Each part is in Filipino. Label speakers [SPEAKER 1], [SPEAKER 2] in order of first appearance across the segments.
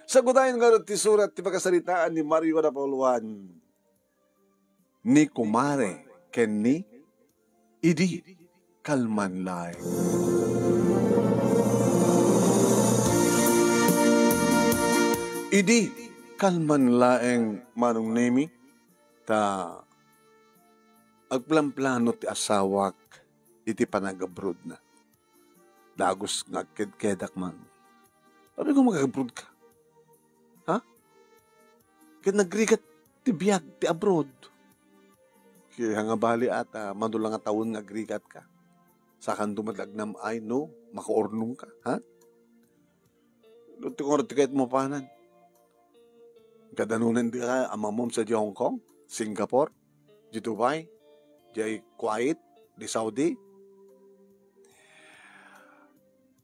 [SPEAKER 1] Sagudayan nga ti surat ti pagkasalitaan ni Mario Napoluan ni kumare ken ni idi kalman laeng. Idi kalman laeng manong nemi ta agplan-plano ti asawak iti panag-abroad na. Dagos nga kedak man. Sabi ko mag-abroad ka. Ha? Kaya nagrigat ti biyag ti abroad. Kaya nga bali ata manulang nga taon nagrigat ka. Sakan dumadagnam ay no, makaornong ka. Ha? Tingor ti kahit mo panan. Kadanunan di ka amamom sa Hong Kong, Singapore, di Dubai, di Kuwait, di Saudi.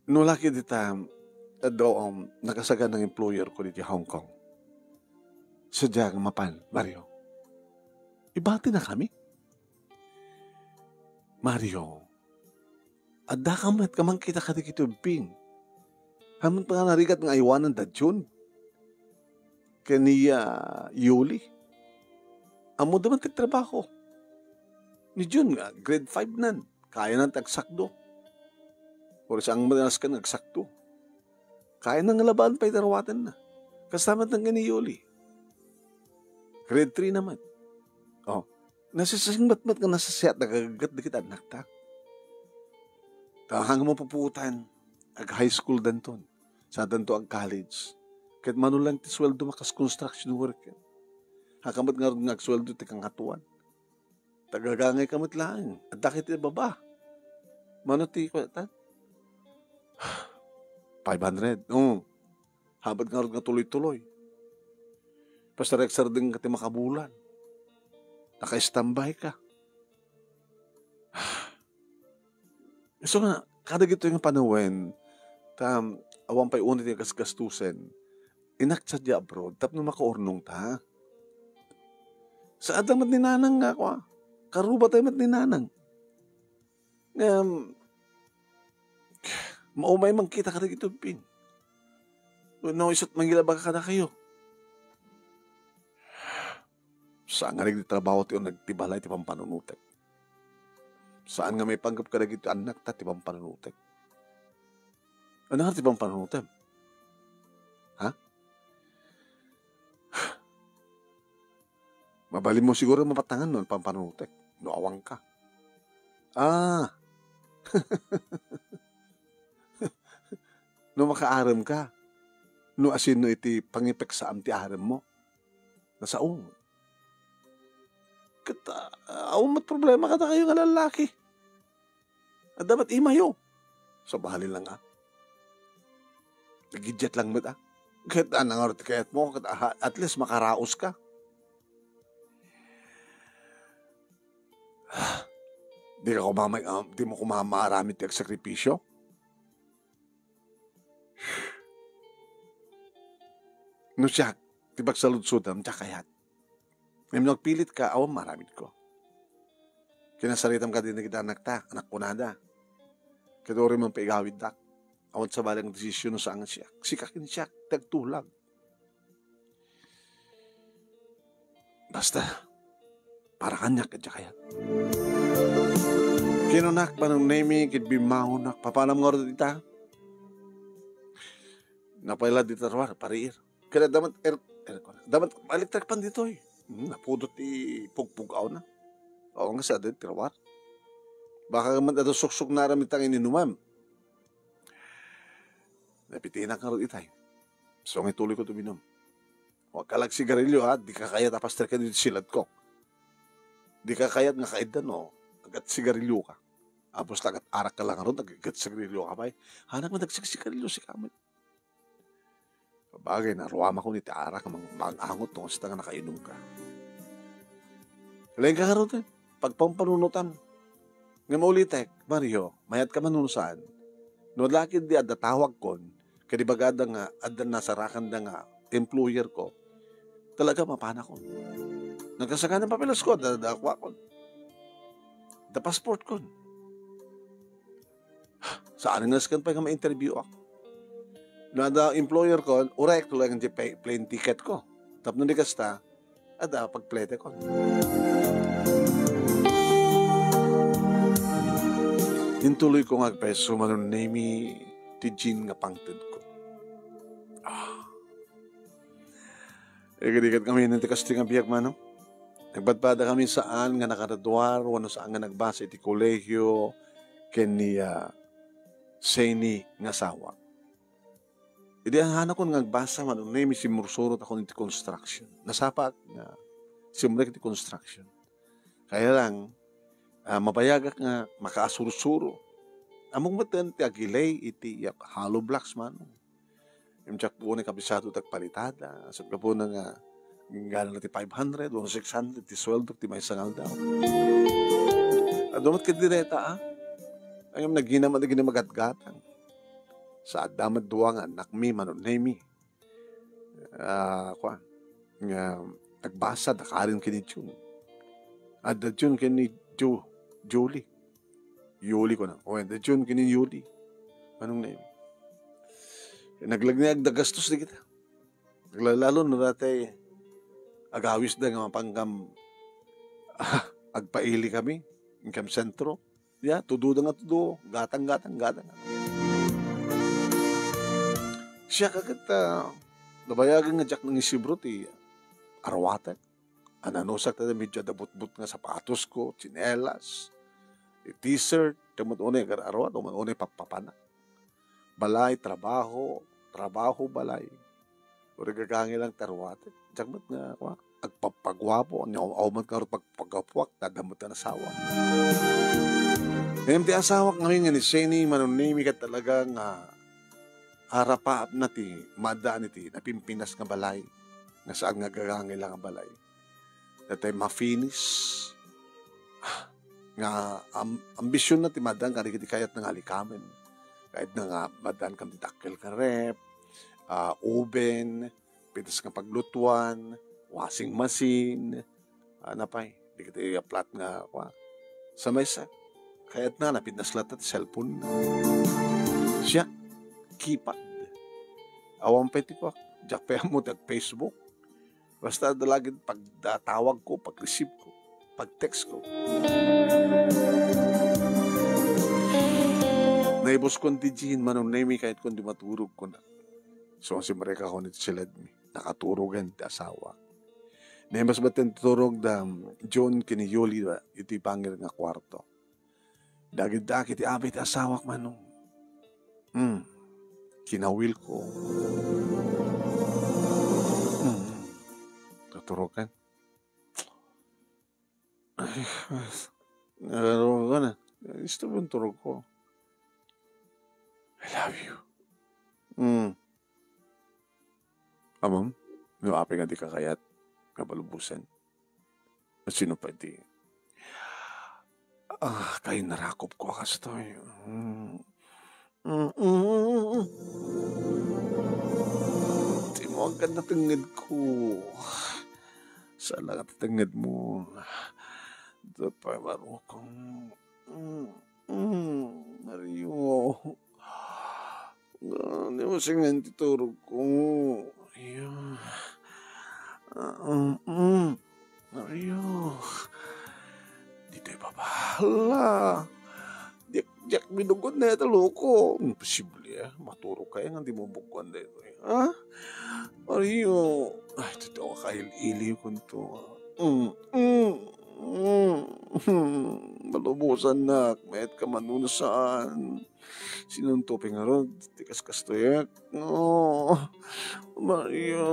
[SPEAKER 1] No laki di tam, nakasagan ng employer ko di Hong Kong. Sadyang mapan, Mario. Ibati na kami. Mario, adda kamat kamang kita katikito ping. Haman pa nga narigat ng aywanan da June. Kaniya Yuli. Amo daman tagtrabaho. Ni June nga, grade 5 nan. Kaya nang tagsakdo. O saan madalas ka nagsakdo. Kaya nang laban pa itarawatan na. Kasama ng ni Yuli. Grade 3 naman. Oh, nasasasing matmat ka nasasiyat na kagagat na kita nakta. Tahang mo puputan. Ag high school danton. Sa danto ag college. Kahit manulang ti sweldo makas construction worker. Hakamat nga rin nagsweldo ti kangatuan. Tagagangay kamot lang. At dakit ti baba. Mano ti kwatan? 500. Habad nga rin nga tuloy-tuloy. Pasarek-sar din ka ti makabulan. Naka-standby ka. So nga, kada gito yung panawen, awang pa'y unit yung kasgastusin, inaksa di abroad, tapno makaornong ta. Sa adang mat ninanang nga ko, karuba tayo mat ninanang. Maumay mang kita ka rin ito, pin. No, isa't mangilabag ka na kayo. Saan nga nagtitrabaho tayo, nagtibalay, tipang panunutek. Saan nga may panggap ka na gito, anak ta, tipang panunutek. Ano nga tipang panunutek? Ha? Mabalin mo siguro mapatangan nun, pampanutek. Nuawang ka. No makaaram ka. No asin no iti pangipek sa amti aram mo. Nasaong. Kata, mat problema kata kayo nga lalaki. At dapat imayo. So bahalin lang Nagidjet lang mo Kahit anang kayat mo, at least makaraos ka. Di mo kumamaramit yung sakripisyo. No siya, tibag sa ludsudam, tiyak kayat. Ngayon nagpilit ka, awang maramit ko. Kinasaritam ka din na kita anak ko nada. Kaya rin mong paigawid dak. Awan sa balang desisyon sa angan siya. Sikakin siya, tagtulag. Basta, para kanya ka kayat. Kinunak pa ng nemi, kitbimahunak, papanam nga rin dita. Napaila dita rawar, pariir. Kaya damat, damat electric pan dito napudot pugpugaw na. Oo nga sa din, tirawar. Baka naman ito suksok na ramit ang ininumam. Napitinak nga rin itay. So nga tuloy ko tuminom. Huwag ka lang sigarilyo di ka kaya tapos ka dito silad ko. Di ka kaya nga kaidan agat sigarilyo ka. Apos lagat arak ka lang ron, agat sigarilyo ka pa Hanak mo nagsigarilyo si kamit. Bagay na ruwama ko ni Tiara ka mag-angot nung sa nga nakainom ka. Kalain ka karoon pagpampanunutan. Nga maulitek, Mario, mayat ka manunusan. No lakid di adda tawag kon, kadibagada nga adda nasarakan da nga employer ko, talaga mapana ko. Nagkasagan ng papelos ko, dadakwa ko. Da passport ko. Saan nga skan pa nga ma-interview ako. Nada employer ko, urek tuloy ang plane ticket ko. Tapos di kasta, ada pagplete ko. Intuloy ko nga peso manon name ti Jean nga pangted ko. Ikadikat kami ng tikasti nga biyak manong. Nagbadbada kami saan nga nakaraduar, wano saan nga nagbasa iti kolehyo, keni Seni nga sawa. Idi ang hanak ko nga nagbasa manon name si mursurot ako iti construction. Nasapak nga simrek iti construction. Kaya lang, mapayagak nga makaasurusuro. Among matan ti agilay iti hollow blocks man. Imtsak po ni kabisado tagpalitada. Asap ka po na nga gano'n na ti 500 o 600 ti sweldo ti may sangal daw. Adumat ka direta Ayam naginaman magatgatang. Sa adamad duwa nga nakmi manon nemi. Nga nagbasa dakarin kini June. Adda June kini Julie. Yuli ko na. O, the June kini Yuli. Anong name? Naglagniag da gastos di kita. Naglalalo na dati agawis da nga mapanggam agpaili kami. Income sentro. Tudo da nga tudo. Gatang. Siya kagat nabayagan nga jak ng isibro ti arawatan. Ananosak na medyo dabut-but nga sapatos ko, tsinelas, t-shirt, tamat-unay karawat, tamat-unay papapana. Balay, trabaho, balay. O nagkakangilang tarwate. Diyak nga, agpapagwapo, auman ka rin pagpagapwak, dadamot na nasawa. Ngayon ti asawak ngayon nga ni Seni, manunimi ka talaga nga harapaap na ti, madaan iti, napimpinas nga balay, nga saan nga gagangilang nga balay. Datay mafinis, nga ambisyon na ti madaan, kaya kiti kayat nga alikamen. Kahit na nga madaan kang titakil ka rep, oven, pitas nga paglutuan, washing machine, di kita i-aplat nga, sa mesa. Kahit na napinaslat at cellphone. Siya, keypad. Awang peti ko, diyak pa mo tag Facebook. Basta dalagin pagdatawag ko, pag-receive ko, pag-text ko. Naibos ko ang tijihin manong nemi kahit kung di maturog ko na. So, si Marika ko nito silad mi. Nakaturogan ti asawa. Naibas ba't yung turog da John kini Yuli iti pangir nga kwarto. Dagid-dagid ti abit asawak manong. Kinawil ko. Tuturogan. Ay, nagaroon ko na. Gusto mo turog ko. I love you. Amam, yung api nga di kakayat, kabalubusan. At sino pa di? Kayo narakop ko kastoy. Di mo ang ganda tingid ko. Saan lang at tingid mo? Ito pa marukong. Mario. Hindi mo singan titurog ko. Ayun. Mario. Dito ipabahala. Diyak binugod na ito loko. Imposible maturo kaya nga di mo bukwan na ito. Mario. Ay, totoo kahil-iliw ko ito. Malubusan na. Mayat ka manunasaan. Sinuntupin nga ron. Tikas kastoyak. No. Mario.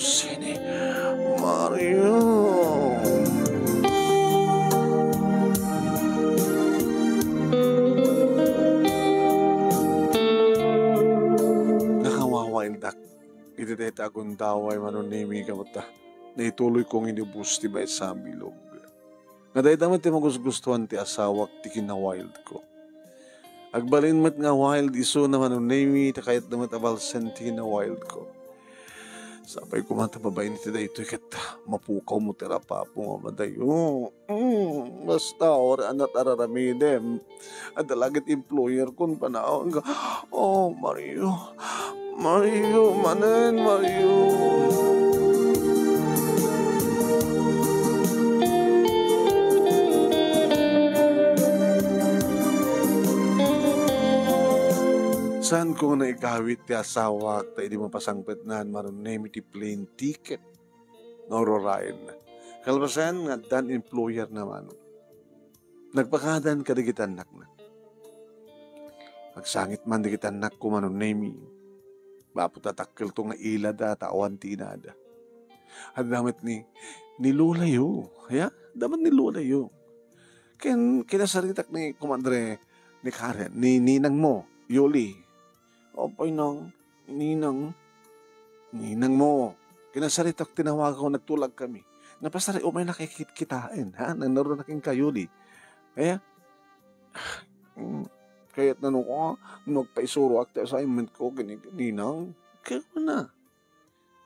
[SPEAKER 1] Sini. Mario. Nakawawaindak. Ititeta akong daway manunimi ka mata. Naituloy kong inibus ti ba sa bilog. Nga dahil damat ti magustuhan ti asawak ti kinawild ko. Agbalin mat nga wild iso na manunimi ta kahit damat abalsan ti kinawild ko. Sabay ko man tababayin ti daytoy ket mapukaw mo tira pa po nga madayo. Basta or anat araramidem. Adalagit employer kon panaon ka. Oh, Mario. Mario, manen, Mario. Saan ko na ikawit ti asawa ta hindi mo pasangpetnan maron name ti plane ticket. Nororain. Kalbasan nga dan employer naman. Nagpakadan ka digitan nak na. Magsangit man digitan nak ko manon name. Baputatakil to nga ila da tawan tinada. At damit ni lulayo. Ya? Dapat ni lulayo. Kinasaritak ni kumandre ni Karen, ni ninang mo, Yoli. Opay nang, ninang mo. Kinasaritak tinawag ko, nagtulag kami. Napasari, may nakikit-kitain, ha? Naroon na king kayuli. Kaya, kaya't nanong ko, nagpaisuro akta assignment ko, ninang, kaya na.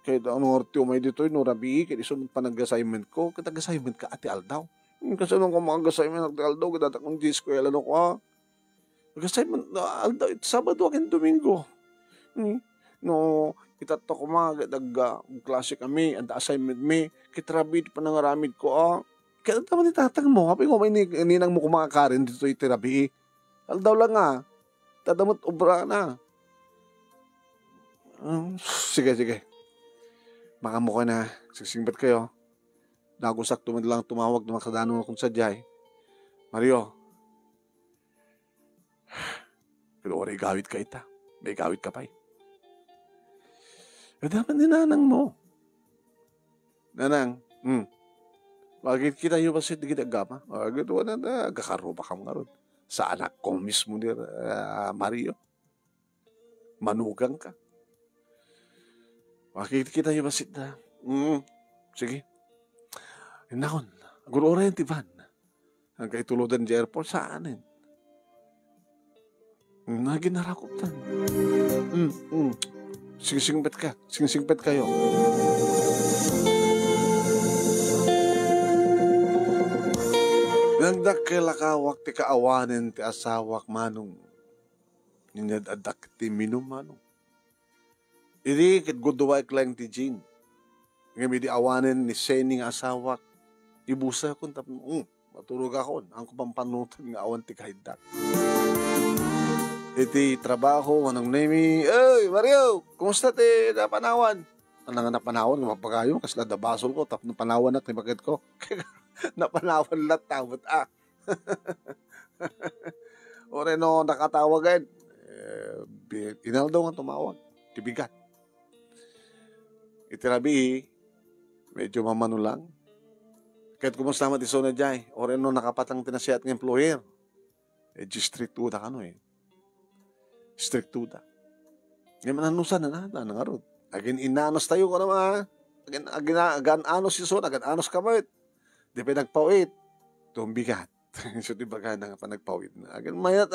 [SPEAKER 1] Kaya anong orti umay dito, no rabi, kaya isunod pa nag-assignment ko, kaya nag-assignment ka, ati Aldaw. Kasi nung mag-assignment, ati Aldaw, kaya datakong disco, kaya lalo ko, ha? Nag-assignment, Aldaw, Sabado akin Domingo. No, itato ko mga klase kami, ang assignment me, kitrabid pa nangaramid ko, kaya naman itatang mo, kapag mo, may ninang mo kumakakarin dito itirabi, Aldaw lang tadamot obra na. Sige. Makamukha na, sigsingbat kayo. Nagusak lang tumawag na makadano akong sadyay. Mario, pero oray gawit ka ita. May gawit ka pa eh. Dapat ni nanang mo. Nanang, bakit kita yung basit di kita gama? Bakit wala na, gakaroba ka nga ron. Sa anak ko mismo ni Mario. Manugang ka. Bakit kita yung basit na? Sige. Nakon, guro oray yung tiban. Ang kaituludan di airport, saanin? Ginharakop tan. Singsingpet kayo. Nagdakil akawak ti kaawanin ti asawak manong. Ninadadak ti minum manong. Iri kit guduwa iklang ti Jean. Ngayon di awanin ni Senning asawak. Ibusa ko tapos, matulog ako. Ang kupampanutan nga awan ti kahidak. Iti trabaho, anong name, Mario, kumusta ti napanawan? Anong napanawan, mapagayo, kasi nadabasol ko, tapos napanawan na, timakit ko. Napanawan lahat, tabot, Ore no, nakatawagan. Inaldaw nga tumawag, tibigat. Itirabi, medyo mamano lang. Kahit kumusta mo ti Sona Jai, ore no, nakapatang tinasiyat ng employer. Strict to da ka no strictuda. Ngayon mananusan na nangarod. Agin inanos tayo ko naman. Agin anos si Son, agin anos kamit. Di pa nagpawit. Tumbigat. So di ba ka na nagpawit na. Agin mayat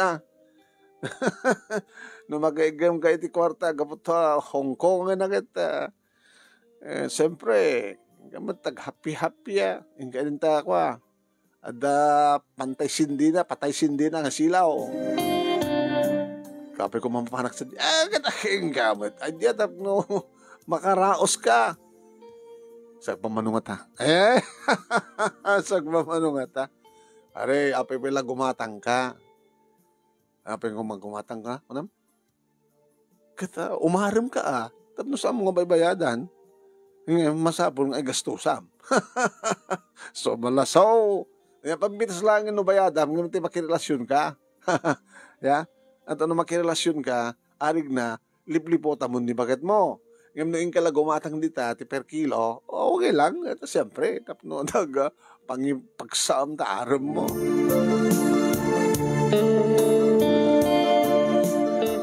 [SPEAKER 1] no mag-exam ka iti kwarta, gapot Hong Kong nga nagit. Siyempre, gamot tag-happy-happy yung kaninta ko Ada patay sindi na nga silaw. Kapag ko mampanak sa kataking gamit. Ay, tap no, makaraos ka. Sa pamanungat Sa pamanungat Are, apay pala gumatang ka. Apay ko gumatang ka. Anam? Kata, umaram ka Tapos sa mga baybayadan, masapon ay gastusam. So, malasaw. Pagbitas lang yung bayadam, ngayon tayo makirelasyon ka. Yeah? At ano makirelasyon ka, arig na, liplipota mo ni bagat mo. Ngayon noong ka lang gumatang dita, ti per kilo, okay lang. Ito siyempre, tapno pangipagsaam ta aram mo.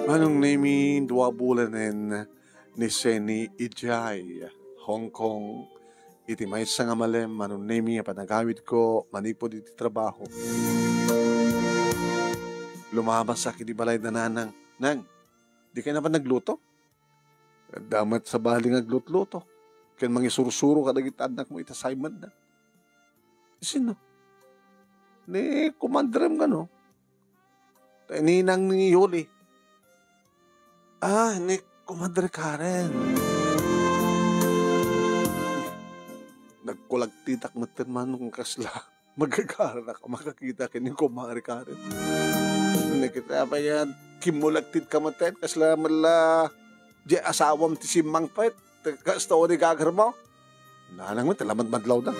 [SPEAKER 1] Anong name dua bulanen ni Seni Ijay, Hong Kong, iti may nga malem, anong name panagawid ko, manipod iti trabaho. Lumabas sa kinibalay na nanang, Nang, di kayo na ba nagluto? Damat sa bali nga glutluto. Kaya mangisurusuro ka dagiti anak mo itasayman na. Sino? Ni kumandrem ka no? Ninang ni Yuli. Ni kumadre Karen. Nagkulagtitak na tinmanong kasla. Magkakaran ako, makakita kini kumari Karen. Nakita pa yan, kimulagtit ka maten, kasla mala, di asawam ti simang pet, kasta o ni gagar mo. Nanang mo, talamat madlaw na.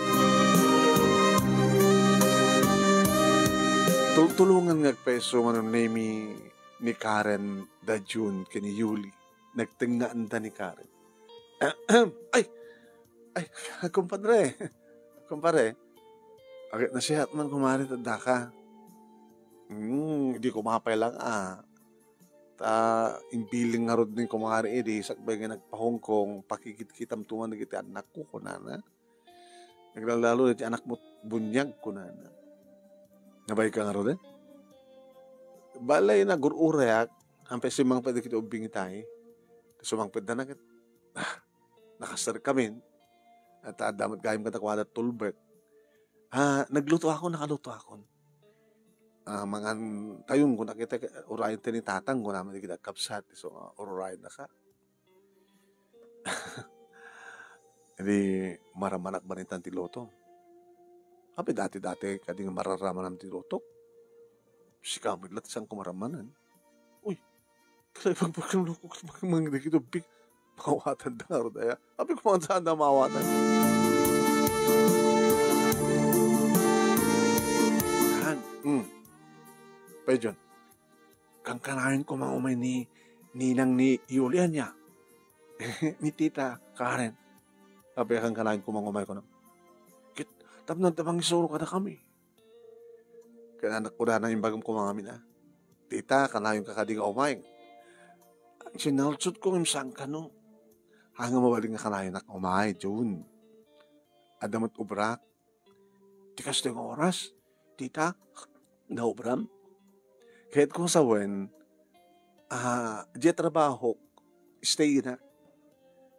[SPEAKER 1] Tulungan nga peso manong name ni Karen da June kini Yuli. Nagtingaan da ni Karen. Ay, kumpare. Agad na siya at man kumari tada ka. Hindi kumapay lang imbiling nga rod din kumari edi sakbay nga nagpa-Hong Kong pakikit-kitam tuman na kita anak ko kunana. Naglalalo na ti anak mo bunyag kunana. Nabay ka nga rod eh? Balay na gururayak hampay simang pwede kita ubing tayo. Sumangpid na nagit. Nakasar kami. At damat gayam katakwada tulbek. Nakaluto ako. Mga tayon ko nakita urayan tinitatang ko naman kita kapsat. So, urayan na ka. Hindi maramanak ba rin ti loto? Habi dati-dati kading mararaman ng ti loto. Si kamig lat isang kumaramanan. Uy, kaya pagpagkang lukok mga dikito big. Mawatan na ro daya. Habi ko mga saan na mawatan. Pedyon, kang kanahin ko mga umay ni ninang ni Yulian niya. Ni Tita Karen. Sabi kang kanahin ko mga umay ko na. Tapos tamang isuro ka na kami. Kaya anak ko na yung bagam ko mga amin Tita, kanahin kakading umay. Ang sinalsot ko imsang ka no. Hanga mawaling nga kanahin na umay, June. Adamat ubrak. Tikas na yung oras. Tita, naubram. Kahit kung sa wen, di trabaho, stay na.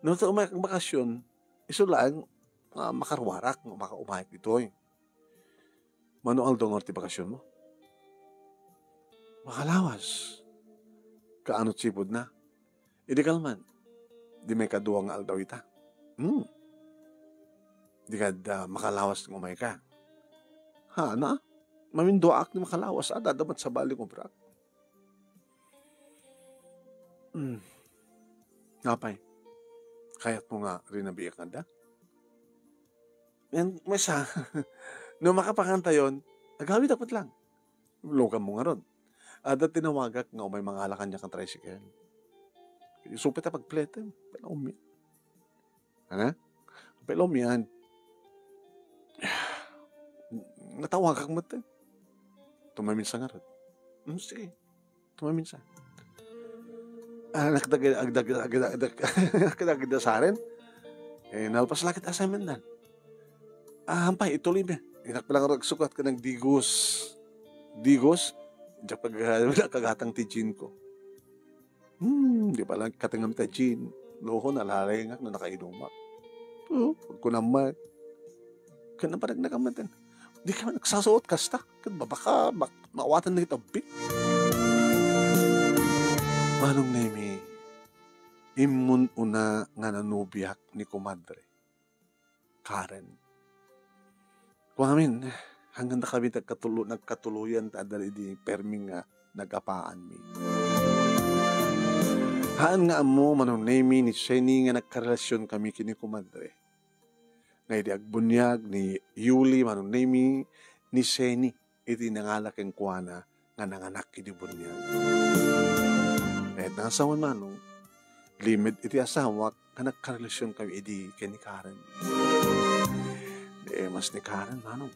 [SPEAKER 1] Noon sa umayag ang bakasyon, iso lang, makarwarak, makaumayag dito eh. Manual dong ti bakasyon mo? Makalawas. Kaano sipod na? Idi kalman. Di may kaduwang aldaw ita. Di ka makalawas ng umay ka. Na? Mamindoak ni makalawas. Dadamat sa balik mo, brak. Napay. Kaya't mo nga rin nabiyak nga da. Yan, masa. Nung makapakanta yun, nagawid dapat lang. Lokan mo nga ron. At tinawagak nga may mga alakan niya kang tricycle. Supit na pagplete. Pelom yan. Pelom yan. Natawagak mo ito. Tumaminsan nga ron. Sige. Tumaminsan. Nakadagda sa akin. Nalpas lakit assignment na. Hampay, ituloy ba? Inakpalang ragsukat ka ng digos. Digos? Diyan pag nakagatang tijin ko. Di pa lang katingam tijin. Loho nalalay nga na nakainumak. Pag ko naman. Kaya na parang nakamatan. Di ka nagsasuot kasta. Kaya baka mawatan na ito. Manong nemi, imun una nga nanubiyak ni kumadre. Karen. Kung amin, hanggang na kami nagkatuluyan tadali di perming nga nagapaan mi. Haan nga mo, manong nemi, ni Sheni nga nagkarelasyon kami kini kumadre. Ngay di agbunyag ni Yuli, manong nemi, ni Sheni, iti nangalak ang kuwana nga nanganak iti bunyag. Kahit na asawan manong, limit iti asawa nga nagkarelasyon kami iti kini Karen. Mas ni Karen manong.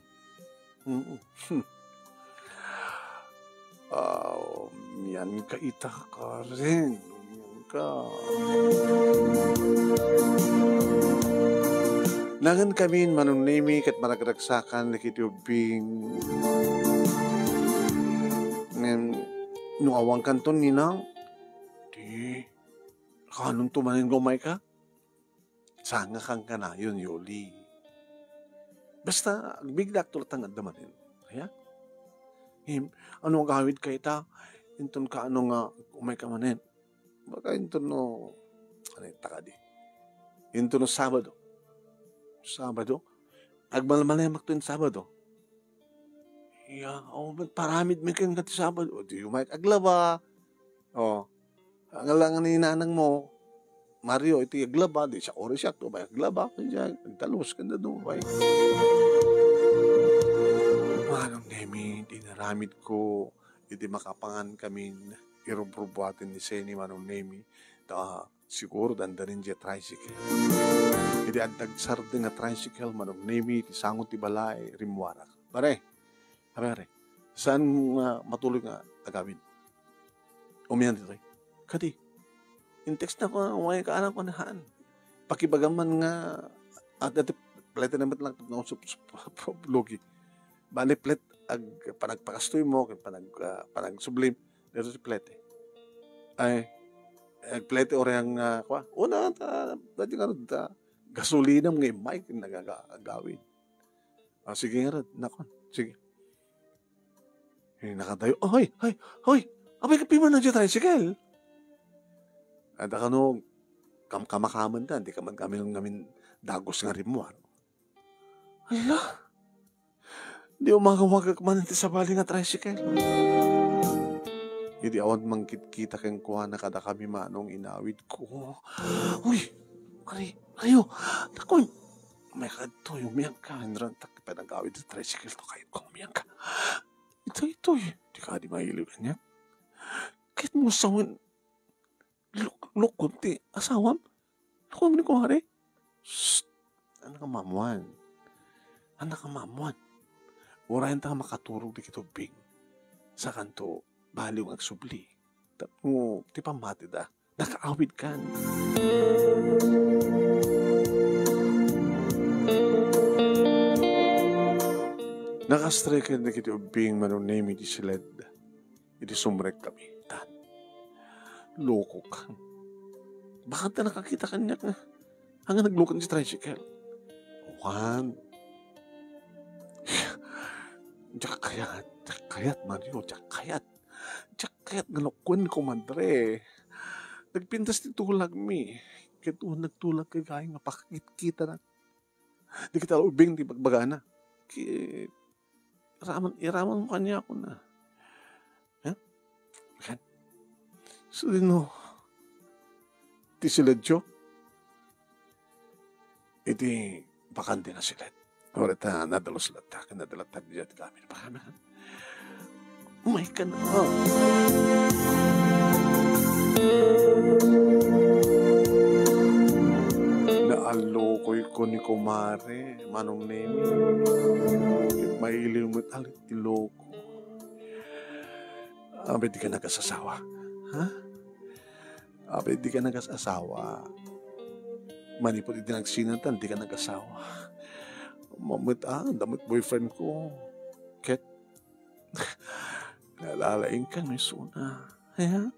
[SPEAKER 1] Yan ka ita Karen. Nangan kami manong nemi kat managragsakan nakitubing nung awang kanton ninang di Kanong tumanin gumay ka? Sanga kang kanayon, Yoli. Basta, bigla tulad ang andamanin. Kaya, ano gawid kay ta? Inton ka ano nga, umay ka manin. Baka inton no, ano yung takadi? Inton no Sabado. Sabado? Agmalmalayamak to yung Sabado. Paramid may kang kati Sabado. O, di umay aglaba. O, ang alangan ni nanang mo, Mario, iti aglaba, di siya oras siya, to ba aglaba, nagtalos ka na doon, bay. Manong Nemi, dinaramid ko, iti makapangan kami, irubrubuatin ni Seni, Manong Nemi, siguro dandarin siya tricycle. Iti agdagsar din nga tricycle, Manong Nemi, iti sangot ti balay, rimwarak. Pare, saan matuloy nga agawin? Umiyan dito, kadi. In text na ko, umay ka anak ko na haan. Pakibagaman nga, at ati, plete naman lang, logi. Bali, plete, panagpakastoy mo, panagsublim, dito si plete. Ay, plete o reyang, una, dati nga, gasolina mo ngayon, Mike, nagagawin. Sige nga rin, nakon, sige. Nakatayo, hoy, abay kapiman na dyan tricycle. At ako kamakaman ta, hindi ka man kami namin dagos nga rin mo. Ala, di umagawag man natin sa bali nga tricycle. Hindi awan mangkita kang kuha na kada kami manong inawid ko. Uy, ayo, takoy, may kadto, umiyak ka, hinran tak panagawid sa tricycle to kayo kung umiyak ka. Ito, di ka di mailiwan niya. Kahit mo sawin, kunti, asawam, lukon ni kuhari. Shhh, anak ka mamuan. Urayan ta makaturog di kito bing. Sa kanto, baliw ang agsubli. Tapos, ti pamati da, nakaawid kan. Nakastrikin di kito bing Manong Nemi di siled. Iti sumrek kami. Loko ka. Bakit na nakakita kanya nga? Hanggang naglukan si tricycle. Juan. Diyak kayat, Mario. Diyak kayat ngalokon ko, madre. Nagpintas ni tulag mi. Kito nagtulag kay gaya nga pakikita na. Di kita ubing di bagbagana. Iraman mo kanya ako na. Kan? So, ti siledyo, iti bakante na siled. Orita, nadalos latak dyan kami. Pakana. Umay ka na. Naalokoy ko ni kumare, Manong Nemi. Mailiw mo't alit ti loko. Di ka nagkasasawa. Ha? Di ka nag-asawa. Manipot iti nagsinatan, di ka nag-asawa. Damit boyfriend ko. Ket, nalalaing ka, may suna. Haya?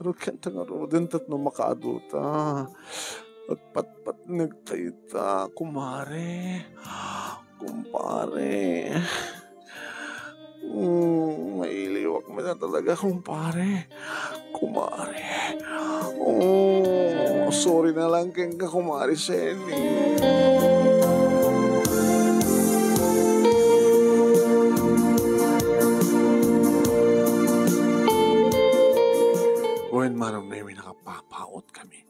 [SPEAKER 1] Pero kanta nga rodin tatno makaaduta. At pat nagtayta, kumpare. Mailiwak mo na talaga, kumpare. Sorry na lang kang kumari, Seni. When Manong Nemi nakapapaot kami.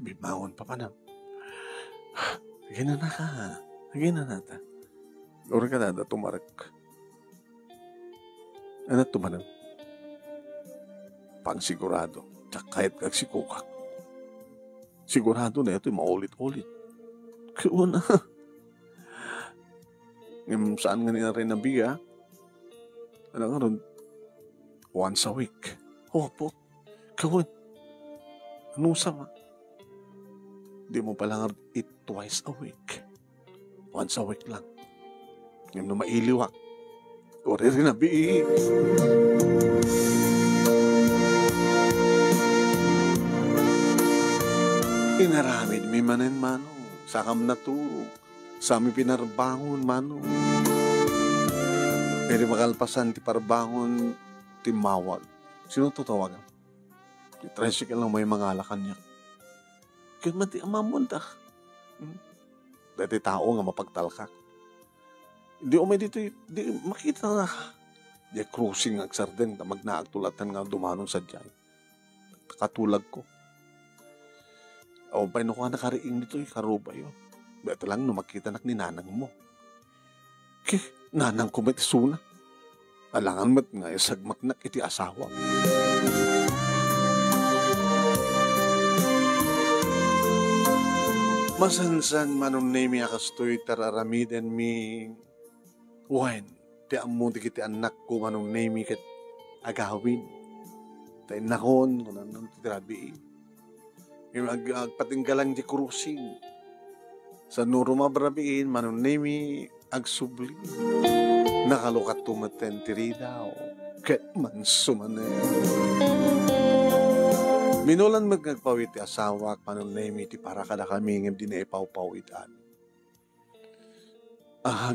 [SPEAKER 1] Bimangon pa na. Gina na ka. Gina na ta. Ura ka na tumarak. Ano tumanang? Pangsigurado. Tsaka kahit kagsikukak. Sigurado na ito maulit-ulit. Kaya na. Saan nga nila rin nabiya? Ano nga ron? Once a week. Opo. Kawin. Anong sama? Di mo palang eat twice a week. Once a week lang. Ngayon na mailiwak. O rin nabiya. Pinaramid mi manen mano, sakam na turog, sa mi pinarbangon mano. Pero makalpasan ti parbangon ti mawag. Sino tutawagan? Ti tricycle lang may mangalakan niya. Kaya man ti amamon ta. Dati tao nga mapagtalkak. Hindi umay dito, di makita na. Di cruising agsarden, magnaagtulatan nga dumanon sa dyan. Katulag ko. O pa ko nga nakariing dito, karubay yun. Beto lang no makita nak ni nanang mo. Nanang ko may tisuna. Alangan mo't nga isagmak nak iti asawa. Masansan manon nemi akastoy tararamiden mi wen ti ammo di kiti anak ko manon nemi ket agawin. Tay nakon kunan tirabi. Yung agpatinggalang di cruising. Sa nuro mabrabiin manon nemi agsubli. Nakalukat tumaten tiridaw. Ket mansuman Minulan magagpawit ti asawa panon nemi ti para kada kami ngem di na ipawpawitan.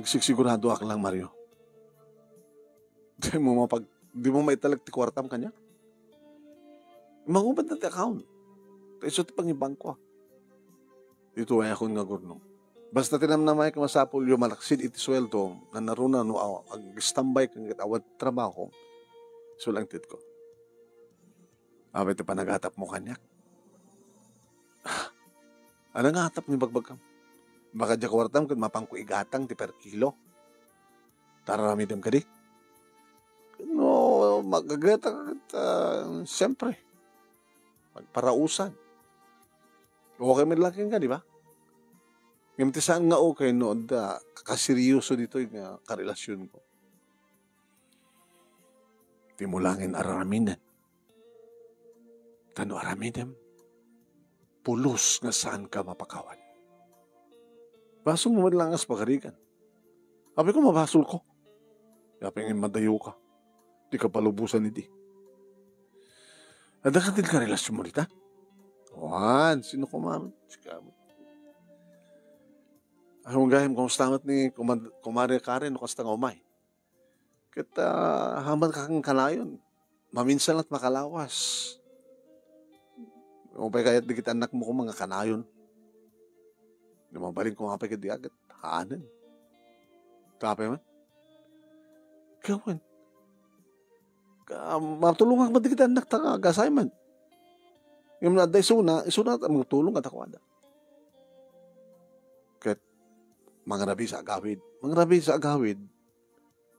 [SPEAKER 1] Sigurado ak lang Mario. Di mo maitalag ti kwartam kanya? Mangubad na ti account. Iso ti pangibangko. Ito ay akong nga gurnong. Basta tinamnamay ka masapol yung malaksid iti sweldo na naruna no ag-standby kang awad trabaho. So lang tit ko. Abay ito pa nag-atap mo kanyak. Ano nga atap ni bagbagkam? Baka dya kawartam kung mapangkuigatang ti per kilo. Tararamidam ka di? No, magagatang siyempre. Magparausan. Okay may laking ka, di ba? Ngayon saan nga okay no, kakaseryoso dito yung karelasyon ko. Di mo langin araminan. Tano aramidem, pulos nga saan ka mapakawan. Basong mo lang as pagarigan. Sabi ko, mabasol ko. Yapingin madayo ka. Di ka palubusan ni di. Adakatil ka relasyon mo rita? Juan, sino kumamit? Sikamot. Ang gahim, kumustamat ni Kumari Karen o kasta nga umay. Kita haman kakang kanayon. Maminsan at makalawas. Kung pa kayat di kita anak mo kung mga kanayon. Lumabalin ko nga pa kaya agad. Haanan. Tapay man. Gawin. Matulungan ba di kita anak taga-gasay man. Yung na isuna at magtulong at ako ada. Kahit mga rabi sa agawid. Mga rabi sa agawid.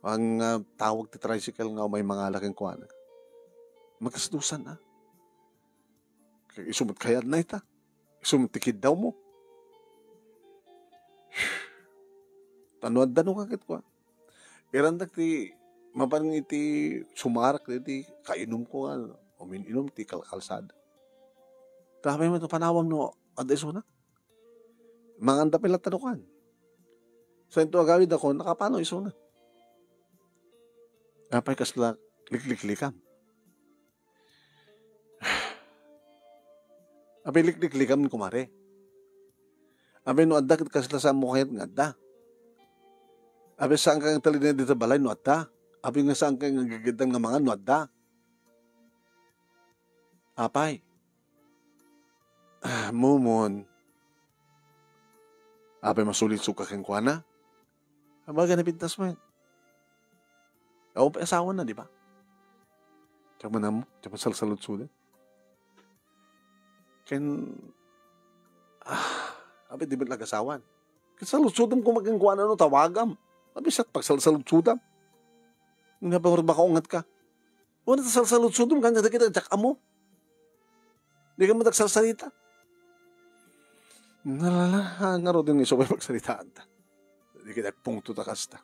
[SPEAKER 1] Ang tawag ti tricycle nga may mga laking kuwana. Magkasdusan na. Isumot kayad na ita. Isumot tikid daw mo. Tanuad da no kakit ko. Irandak ti maparang iti sumarak iti kainom ko nga. Umininom ti kalsada. Tapos mo ito panawam no ad iso na. Mga anda pila tanukan. Sa ito agawid ako, nakapano iso na. Apay kasla likliklikam. Apay likliklikam ni kumare. Apay no adda kasla sa mukha nga adda. Apay saan kang talina dito balay no adda. Apay nga saan kang gagandang nga mga no adda. Apay. Mumon. Apay masulit suka kang kuana. Abaga na pintas mo yan. Ako pa asawa na, di ba? Tsaka man mo, tsaka salsalot sulit. Abi, di ba nag-asawan? Kasalot-sudam kung magkangkuan ano, tawagam. Abi, sat pagsalsalot-sudam. Nga ba ba kaungat ka? Wala na salsalot-sudam, kanya na kita, tsak amo. Di ka mo nagsalsalita. Nalala, nga ro din iso may pagsalitaan ta. Di kita pungto ta kasta.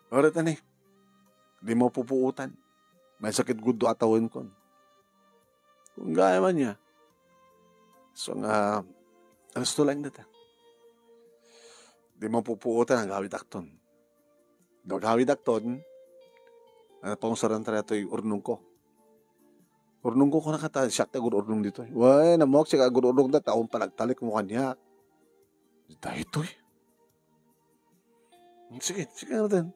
[SPEAKER 1] Orat na ni, di mo pupuutan. May sakit gudo atawin ko. Kung gaya man niya. So nga, alas to lang data. Di mo pupuutan ang gawid akton. Do gawid akton, ano pang saran tayo ito yung urnong ko. Urnong ko nakata, siya ta urnong dito. Way, namok siya urnong na taon pa nagtalik mo kanya. Dahil ito eh. Sige natin.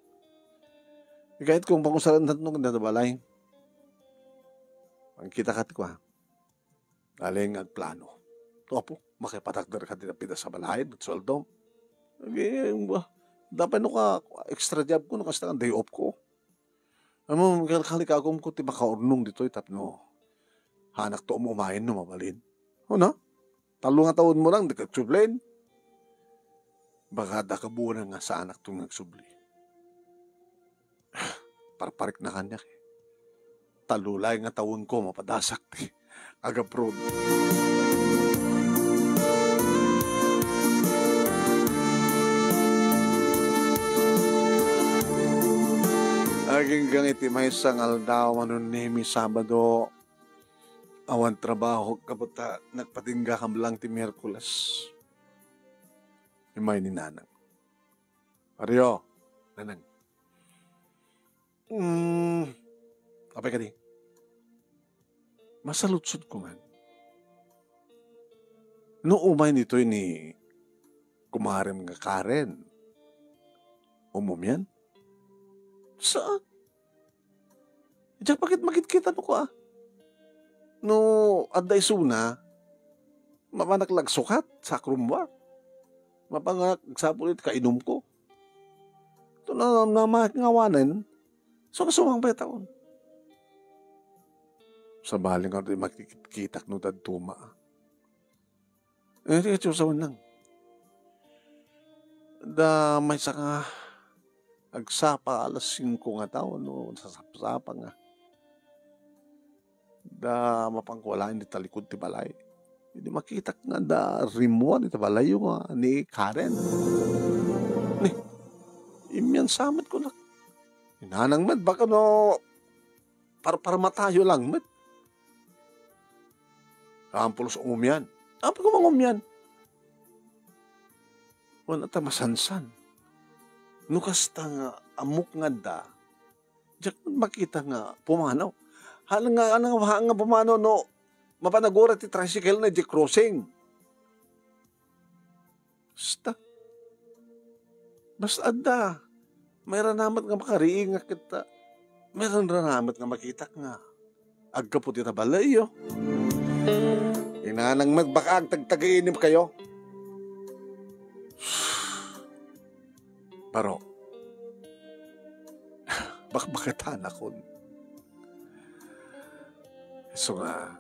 [SPEAKER 1] Kahit kung pangusalan natin nung natabalay. Ang kita kat ko ha. Aling at plano. Ito po, makipatakdar ka din pita sa balay, at sweldo. Dapat no ka, extra job ko, nakasta ang day off ko. Ano, kalikagom ko, ti makaurnong dito, itap no. Hanak to umumayin no, mabalin. O na? Talo nga taon mo lang, di kagsublin. Baka dakabunan nga sa anak itong nagsubli. Parparik na kanya. Talulay nga taon ko, mapadasak. Agaprod. Aging gangiti may sangal daw manunimi Sabado. Awan trabaho kaputa nagpatingga kam lang ti Miyerkules. Imay ni Nanang. Aryo, Nanang. Apay ka di? Masalutsod ko man. No umay nito ni kumarim nga Karen. Umum yan? Saan? Diyan bakit makikita no ko ah? No aday suna, mapanaklag sa krumwa. Mapangak sa pulit kainom ko. Ito na makingawanan. So kasumang pa taon. Sa baling ako makikitak no tuma. Eh, sa lang. Da may saka agsapa alas 5 nga taon no sasapa nga. Da mapangkuwalain di talikod ti balay. Hindi makita nga da rimuan ito balay yung ni Karen. Ni, imyan samat ko lang. Inanang mad, baka no, para matayo lang mad. Ampulos umumyan. Apa ko mang umyan? Wala ta masansan. Nukas ta nga amok nga da. Diyak makita nga pumanaw. Halang nga pumanaw no, mapanagura ti tricycle na di crossing. Basta adda. Mayroon naman nga makariing nga kita. Mayroon naman nga makita nga. Agkapot ita balay yo. Inanang magbaka tagtagainip kayo. Pero, bakbakatan ako. So nga,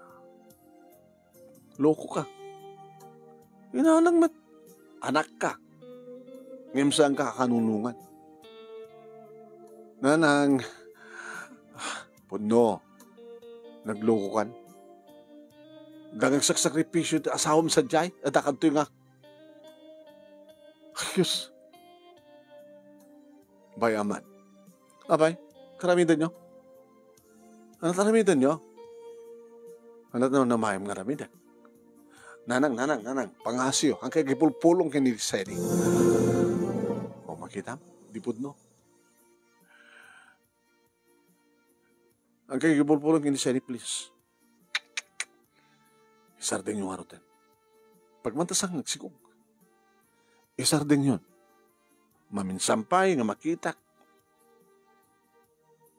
[SPEAKER 1] loko ka. Inanang anak ka. Ngayon saan ka kakanunungan? Nanang, puno, nagloko kan. Dagagsak sakripisyo asawam sa jay, at akanto nga. Ayos. Bayaman. Abay, karamidan nyo? Ano karamidan nyo? Ano na mayam nga ramidan? Nanang, pangasyo, ang kay gipulpulong kinilisay. O makita, dipod no. Ang kay gipulpulong kinilisay, please. Isardeng yung aroten. Pagmantasang nagsikog. Isardeng yun. Maminsampay nga makita.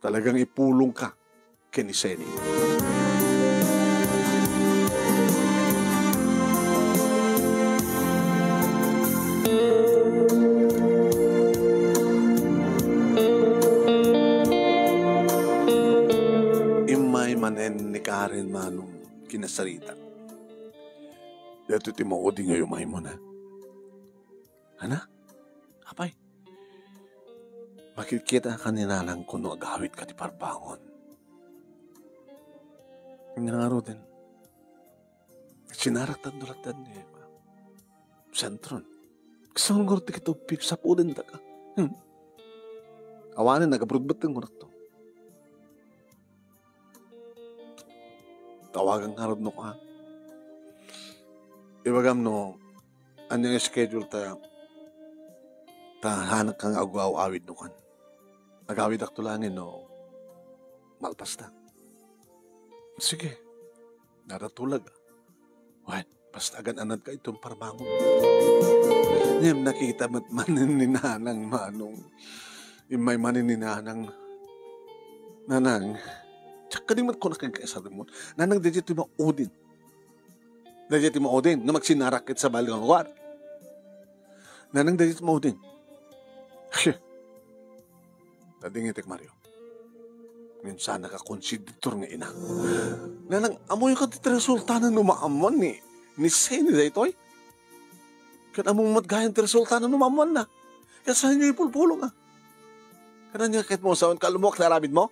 [SPEAKER 1] Talagang ipulong ka kiniseni. Imay manen ni Karen manong kinasarita. Dito ti maudi nga yumay mo na. Ana? Apay? Makikita ka ni Nanang kuno agawit ka ti parbangon. Ang nga din. Sinaraktan dulatan niya. Sentron. Kasang ngor ti kitupik sa pudin ta ka. Awanin nagabrudbat ng ngurak to. Tawagan nga no ka. Ibagam no, ano yung schedule ta hanak kang agaw-awid no kan. Agawid ak tulangin no, malpas ta. Sige. Naratulag. Wan, pastagan anad ka itong parmangon. Niyam nakita mat manin ni nanang manong. Imay manin ni nanang. Nanang, tsaka di mat ko nakagkaisa mo. Nanang dadya ti maudin. Dadya ti maudin na magsinarakit sa baligang war. Nanang dadya ti maudin. Tading itik Mario. Ngayon sana ka konsiditor nga ina. Nanang amoy ka ti resulta na numaaman ni Seni da ito'y. Kan among matgayan ti resulta na numaaman na. Kaya saan niyo ipulpulong ah. Kana niya kahit mo saan kalumok na rabid mo?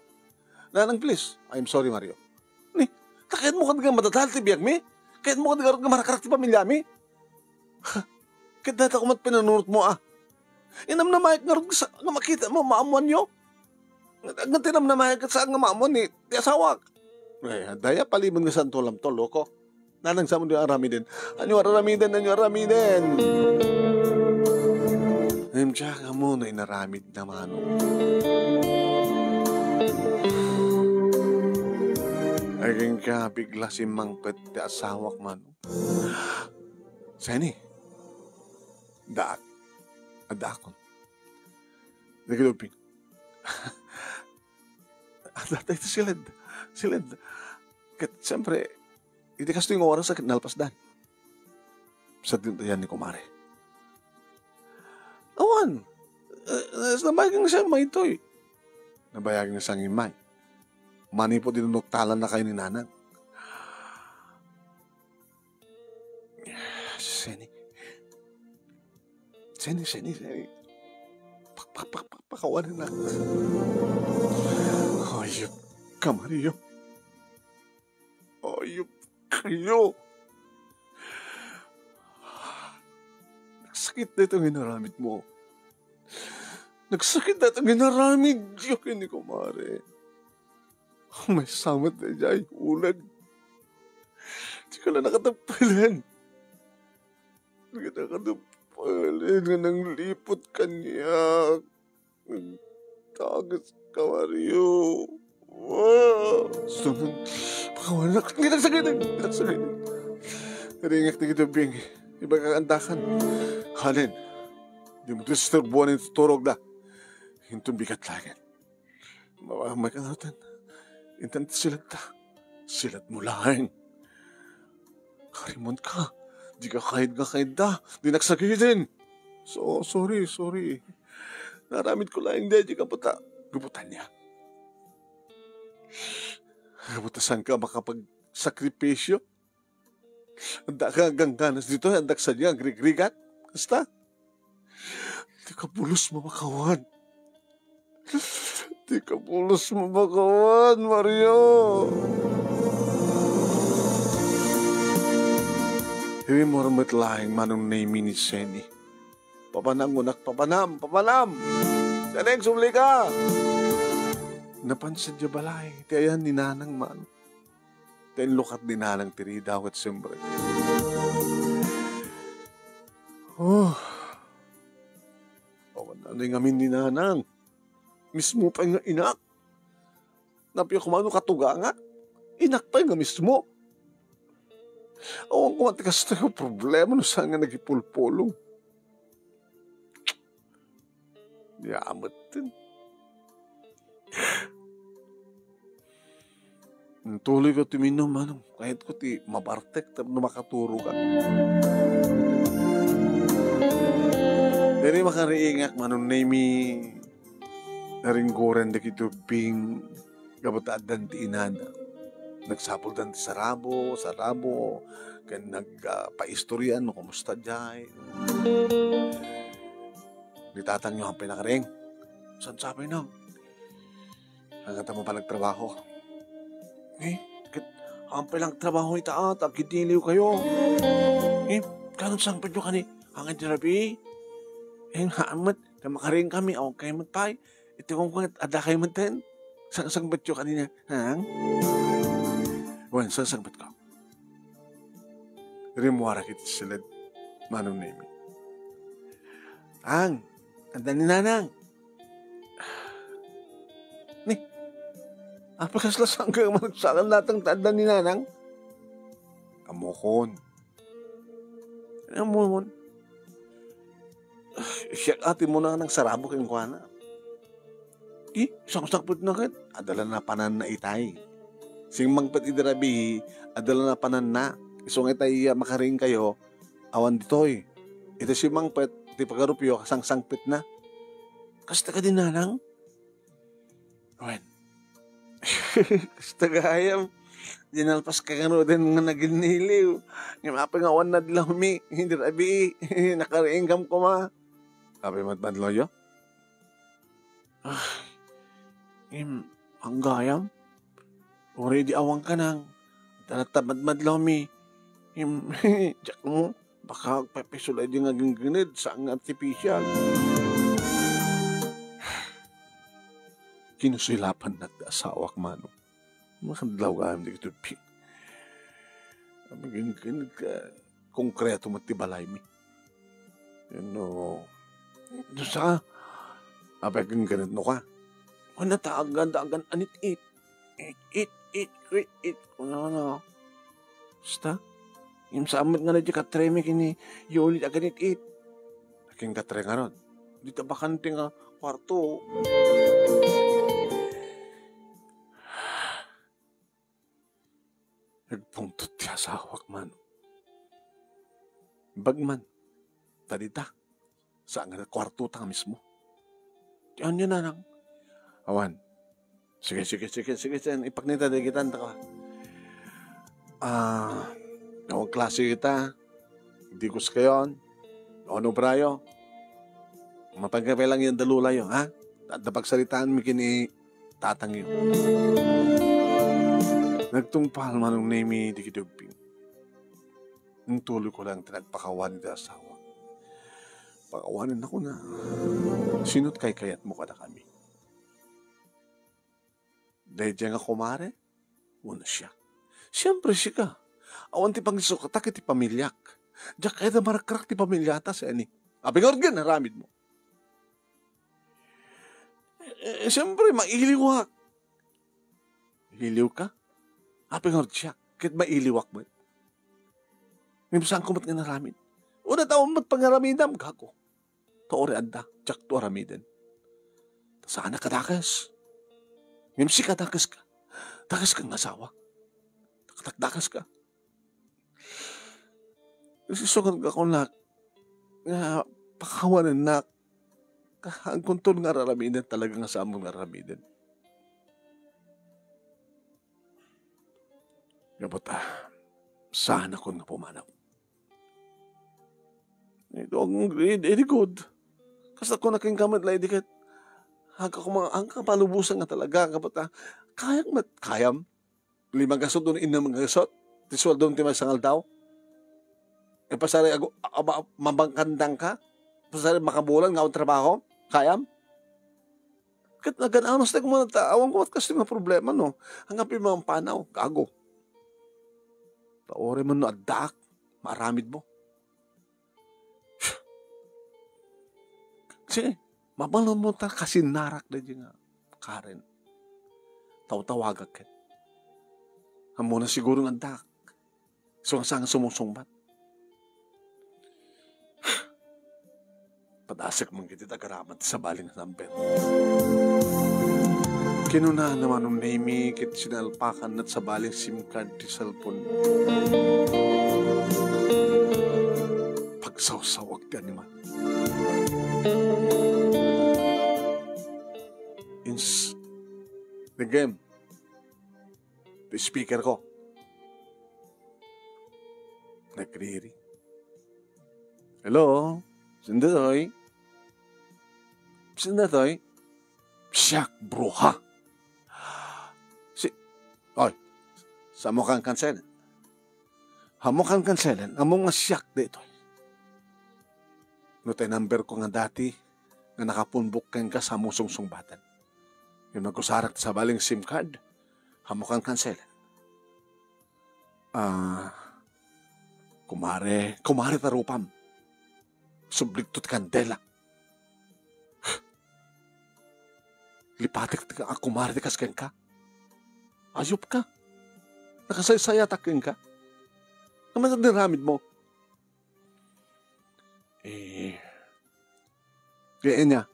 [SPEAKER 1] Nanang please, I'm sorry Mario. Ni, kahit mo ka nga matadal ti biyag mi? Kahit mo ka nga marakarak ti pamilya mi? Kahit dati ako mat pinanunot mo ah. Inam na mayag nga makita mo maamuan nyo. Nga tinam na mayag sa nga maamuan ni ti asawak. Daya palimon nga saan tulam to loko. Nanang sa mo yung aramiden. Anyo aramiden. Ngayon siya nga mo na inaramid na mano. Aging ka bigla si mangpet ti asawak man. Seni, daak. Adakon. Nagilupin. Adatay ito silid. Kat siyempre, hindi kasto yung oras sa nalpasdan. Sa dintayan ni Kumare. Awan. Nabayagin na siya may ito'y. Nabayagin na siyang imay. Mani po dinunuktalan na kayo ni Nanang. Seni. Pakawanan na. Ayop ka, Mario. Ayop kayo. Nagsakit na itong inaramid mo. Nagsakit na itong inaramid. Diyok, hindi ko mare. May samat na dyan, ulag. Di ka na nakatapalan. Di ka nakatapalan nga nang lipot kanya. Tagas ka, Mario. Wow! Sunod. Pakawanak. Ginagsagitan. Naringak na kita, Bing. Iba kakantakan. Hanin. Di mo disturbuan yung tuturog na. Hintong bigat lagi. May kangatan. Intan silat ta. Silat mo lang. Karimon ka. Di ka kahit da. Di nagsakitin. So, sorry. Naramid ko lang di ka puta. Gubutan niya. Gabutasan ka makapagsakripisyo. Anda ka gangganas dito. Andak sa niya. Grig-grigat. Basta. Di ka bulos mamakawan. Di ka pulos mabakawan, Mario. Hindi mo ramat lahing manong naimi ni Seni. Papanangunak, papanam. Seneng, sumli ka. Napansin niya balay. Tiyayan ni Nanang man. Tiyayan lukat ni Nanang tiridaw at siyempre. Ano yung amin ni Nanang? Mismo pa nga inak. Napiyo kumano katuga nga. Inak pa nga mismo. Awang kumatikas na yung problema no saan nga nagipulpulong. Yamat din. Tuloy ko timinom manong. Kahit ko ti mabartek na makaturo ka. Dari makariingak manong nami naringgoran da kito ping gabatadan ti inana. Nagsapol dan ti sarabo, kaya nagpaistoryan no kumusta jay. Nitatang nyo ang pinakaring. Saan sapay na? Hanggang mo pa nagtrabaho. Hampay lang trabaho itaat, agkitiliw kayo. Kanon sang padyo ka ni hanggang tirapi. Haamat, na makaring kami, okay matpay. Ito kong ada kayo maten. Sang batyo kanina. Hang? Wan, sang bat ko. Rimuara kita sila. Manong name. Ang, anda ni Nanang. Ni, apakaslasang ka managsakan latang tanda ni Nanang? Amokon. Amokon. Siya ati mo na ng sarabo kayong kuwana. Isang sakpot na kit. Adala na panan na itay. Sing mangpat idarabi, adala na panan na. Isong itay makaring kayo, awan ditoy. Ito si mangpat, di pagarupyo, kasang sangpit na. Kasta ka din na lang. Awan. Kasta ka ayam. Dinalpas ka gano din nga naginiliw. Nga mapangawan na dilaw mi. Hindi rabi. Nakaringam ko ma. Sabi matbadloyo? Ang gayam. Already awang ka nang. Talatamad madlaw mi. Diyak mo. Baka papisulay di nga ginginid sa ang artificial. Kinusilapan na asawak mano. Makadlaw ka hindi ito ping. Maging ginginid ka. Konkreto matibalay mi. Doon sa apay kang ganit no ka. O nataagan anit it. It. Ano. Basta. Yung sa amat nga na di katreme kini yulit aganit it. Aking katre nga ron. Di tabakante nga kwarto. Nagpungtot siya sa hawak man. Bagman. Tadita. Sa nga kwarto ta mismo. Diyan nyo na lang. Awan. Sige. Ipagnita di kita. Nawag klase kita. Hindi ko sa kayon. Ano brayo? Mapagkapay lang yung dalula yun, ha? At napagsalitaan mo kini tatang yun. Nagtungpal man ng name di kitubing. Ang tuloy ko lang tinagpakawan ni asawa. Pakawanin ako na. Sinot kayat mo kada kami. Dahil diyan nga kumare, una siya. Siyempre siya ka. Awan ti pangisukatak iti pamilyak. Diyak kaya na marakrak ti pamilyata sa ani. Aping organ, naramid mo. Siyempre, mailiwak. Iliw ka? Aping organ siya. Kahit mailiwak mo. Ngayon saan kumat nga naramid? Una taon mo't pangaramidam, gago. Taore anda, diyak to aramidin. Saan na kadakas? Ngayon si kadakas ka. Dakas kang asawa. Dakas ka. Nagsusukan ka ko na pakawanan na ang kuntol nga raramidin talaga nga sa among raramidin. Gabot saan ako nga pumanaw. Ito ang very good. Kasi ako naking kamad lang dikat. Ang kapalubusan nga talaga. Gabot kayam. 5 gasot doon ina mga gasot. Tiswal doon timasangal daw. E pasari mabangkandang ka. Pasari makabulan nga ang trabaho. Kayam. Kat nagananos na kumana awang kumat kasi nga problema no. Hangapin mo ang panaw. Gago. Taore mo no adak. Maramid mo. Kasi mabalon mo ta kasi narak na dyan nga. Karen. Taw-tawagag ka. Amo na siguro ng adak. So ang sang sumusungbat. Padasik mong kita tagaramat sa baling number. Kinuna naman ng name kit sinalpakan at sa baling SIM card di cellphone. Pagsawsawag ka ni man. The game. The speaker ko. Nagriri. Hello? Sandatoy? Siyak, bro, ha? Oy, sa mo kang kanselan. Hamo kang kanselan, among nga siyak dito. No tay number ko nga dati, nga nakapunbok kang ka sa musong sungbatan. Yung nagkusarak sa baling SIM card, hamo kang kanselan. Kumare tarupam. Subligtot kandela. Lipatik ka, kumare di kasken ka. Ayop ka. Nakasaysaya takin ka. Ang mataniramid mo. Kaya niya,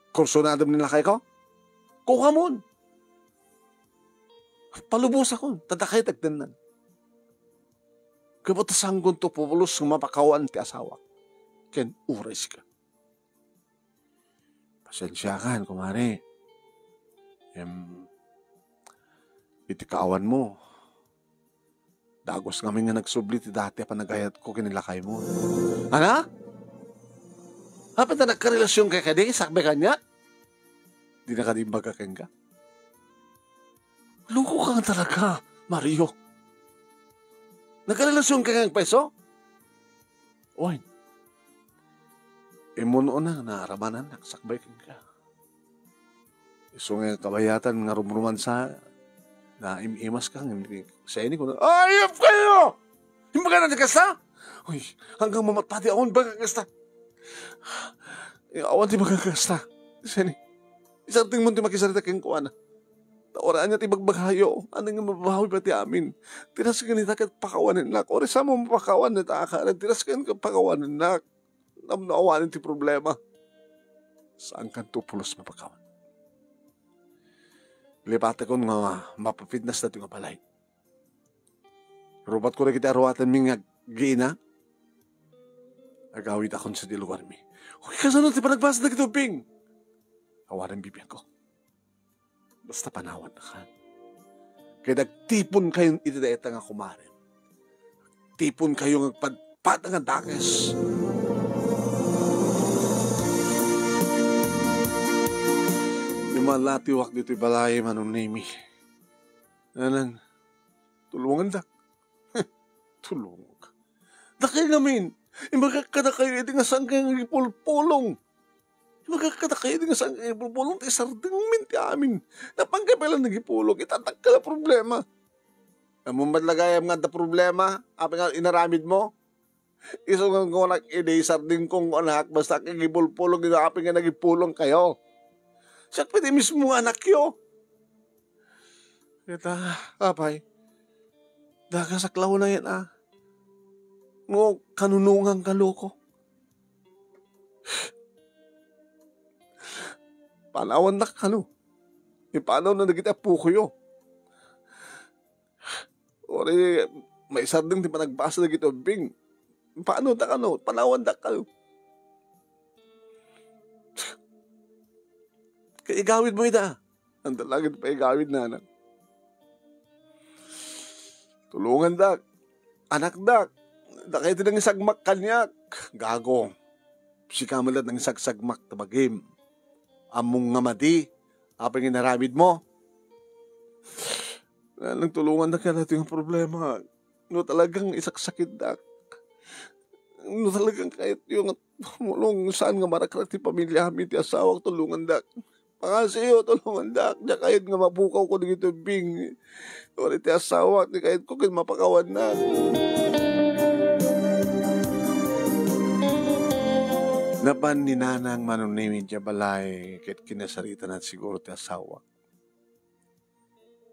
[SPEAKER 1] kursunado nila kayo ko? Kuha mo. Palubos ako, tatakay tagdanan. Kabatasang gunto pupulos ng mapakawan ti asawa. Ken ures ka. Pasensya ka, kumare. Itikawan mo. Dagos kami nga nagsubli ti dati pa nagayat ko kinilakay mo. Ana? Hapit na nagkarelasyon kay kadi, sakbe kanya? Di na kadimbaga ken ka? Luko ka talaga, Mario. Nagkarelasyon ka ng peso? Oy. Imuno na naaramanan, nagsakbay ka. Iso nga kabayatan nga rumruman sa na imimas kang sa ini ko na, ayop kayo! Hindi ka na nagkasta? Uy, hanggang mamatpati awan ba kagasta? Awan di magkagasta. Sa ini, isang ting mo di makisarita kang kuwana. Taoraan niya tibagbaghayo. Ano nga mababawi pati amin? Tiras ka nita kat pakawanin nak. Ori sa mo mapakawan na taakaran. Tiras ka nita pakawanin nak. Namnaawanin ti problema. Saan kan tupulos mapakawan? Lipate ko nga mapapitnas na ito nga balay. Rubat ko na kita aruatan mi nga giina. Agawit akon sa dilugar mi. Uy, kasano ti panagbasa na kitubing? Awarin bibiyang ko. Basta panawan na ka. Kaya nagtipon kayong itideta nga kumarin. Tipon kayong nagpadpat nga dakes. Malatiwak dito balay manong name. Anang, tulungan dak. Tulungan ka. Dakay namin. Imagkakada kayo iti nga saan kayong ipulpulong. Imagkakada kayo iti nga saan kayong ipulpulong. Isarding minti amin. Napanggay pa lang nagipulong. Itatak ka na problema. Ang matlagayam nga da problema. Apa nga inaramid mo. Iso nga nga sarding kong anak. Basta kayong ipulpulong. Apa nga nagipulong kayo. Siya pwede mismo anak yo. Kita, apay. Daga sa klaw na yan Ngo, kanunungang kaloko. Panawan na kano. Ipanaw na nagita puko yo. Ori, may sarding di pa nagbasa na gito, Bing. Paano na kano? Panawan na kano. Kaya igawid mo ita. Ang talagin pa igawid na anak. Tulungan dak. Anak dak. Dakay ito ng isagmak kanyak. Gago. Si kamalat ng isagsagmak tabagim. Among nga mati. Apang inaramid mo. Nang tulungan dak yan natin yung problema. No talagang isaksakit dak. No talagang kahit yung mulong saan nga marakrat ti pamilya amin ti asawang tulungan dak. Pangasiyo, tulungan dak. Diya kahit nga mapukaw ko dito, Bing. Ulit ti asawa, di kahit ko kin mapakawan na. Napan ni nanang manunimi diya balay, kahit kinasarita na siguro ti asawa.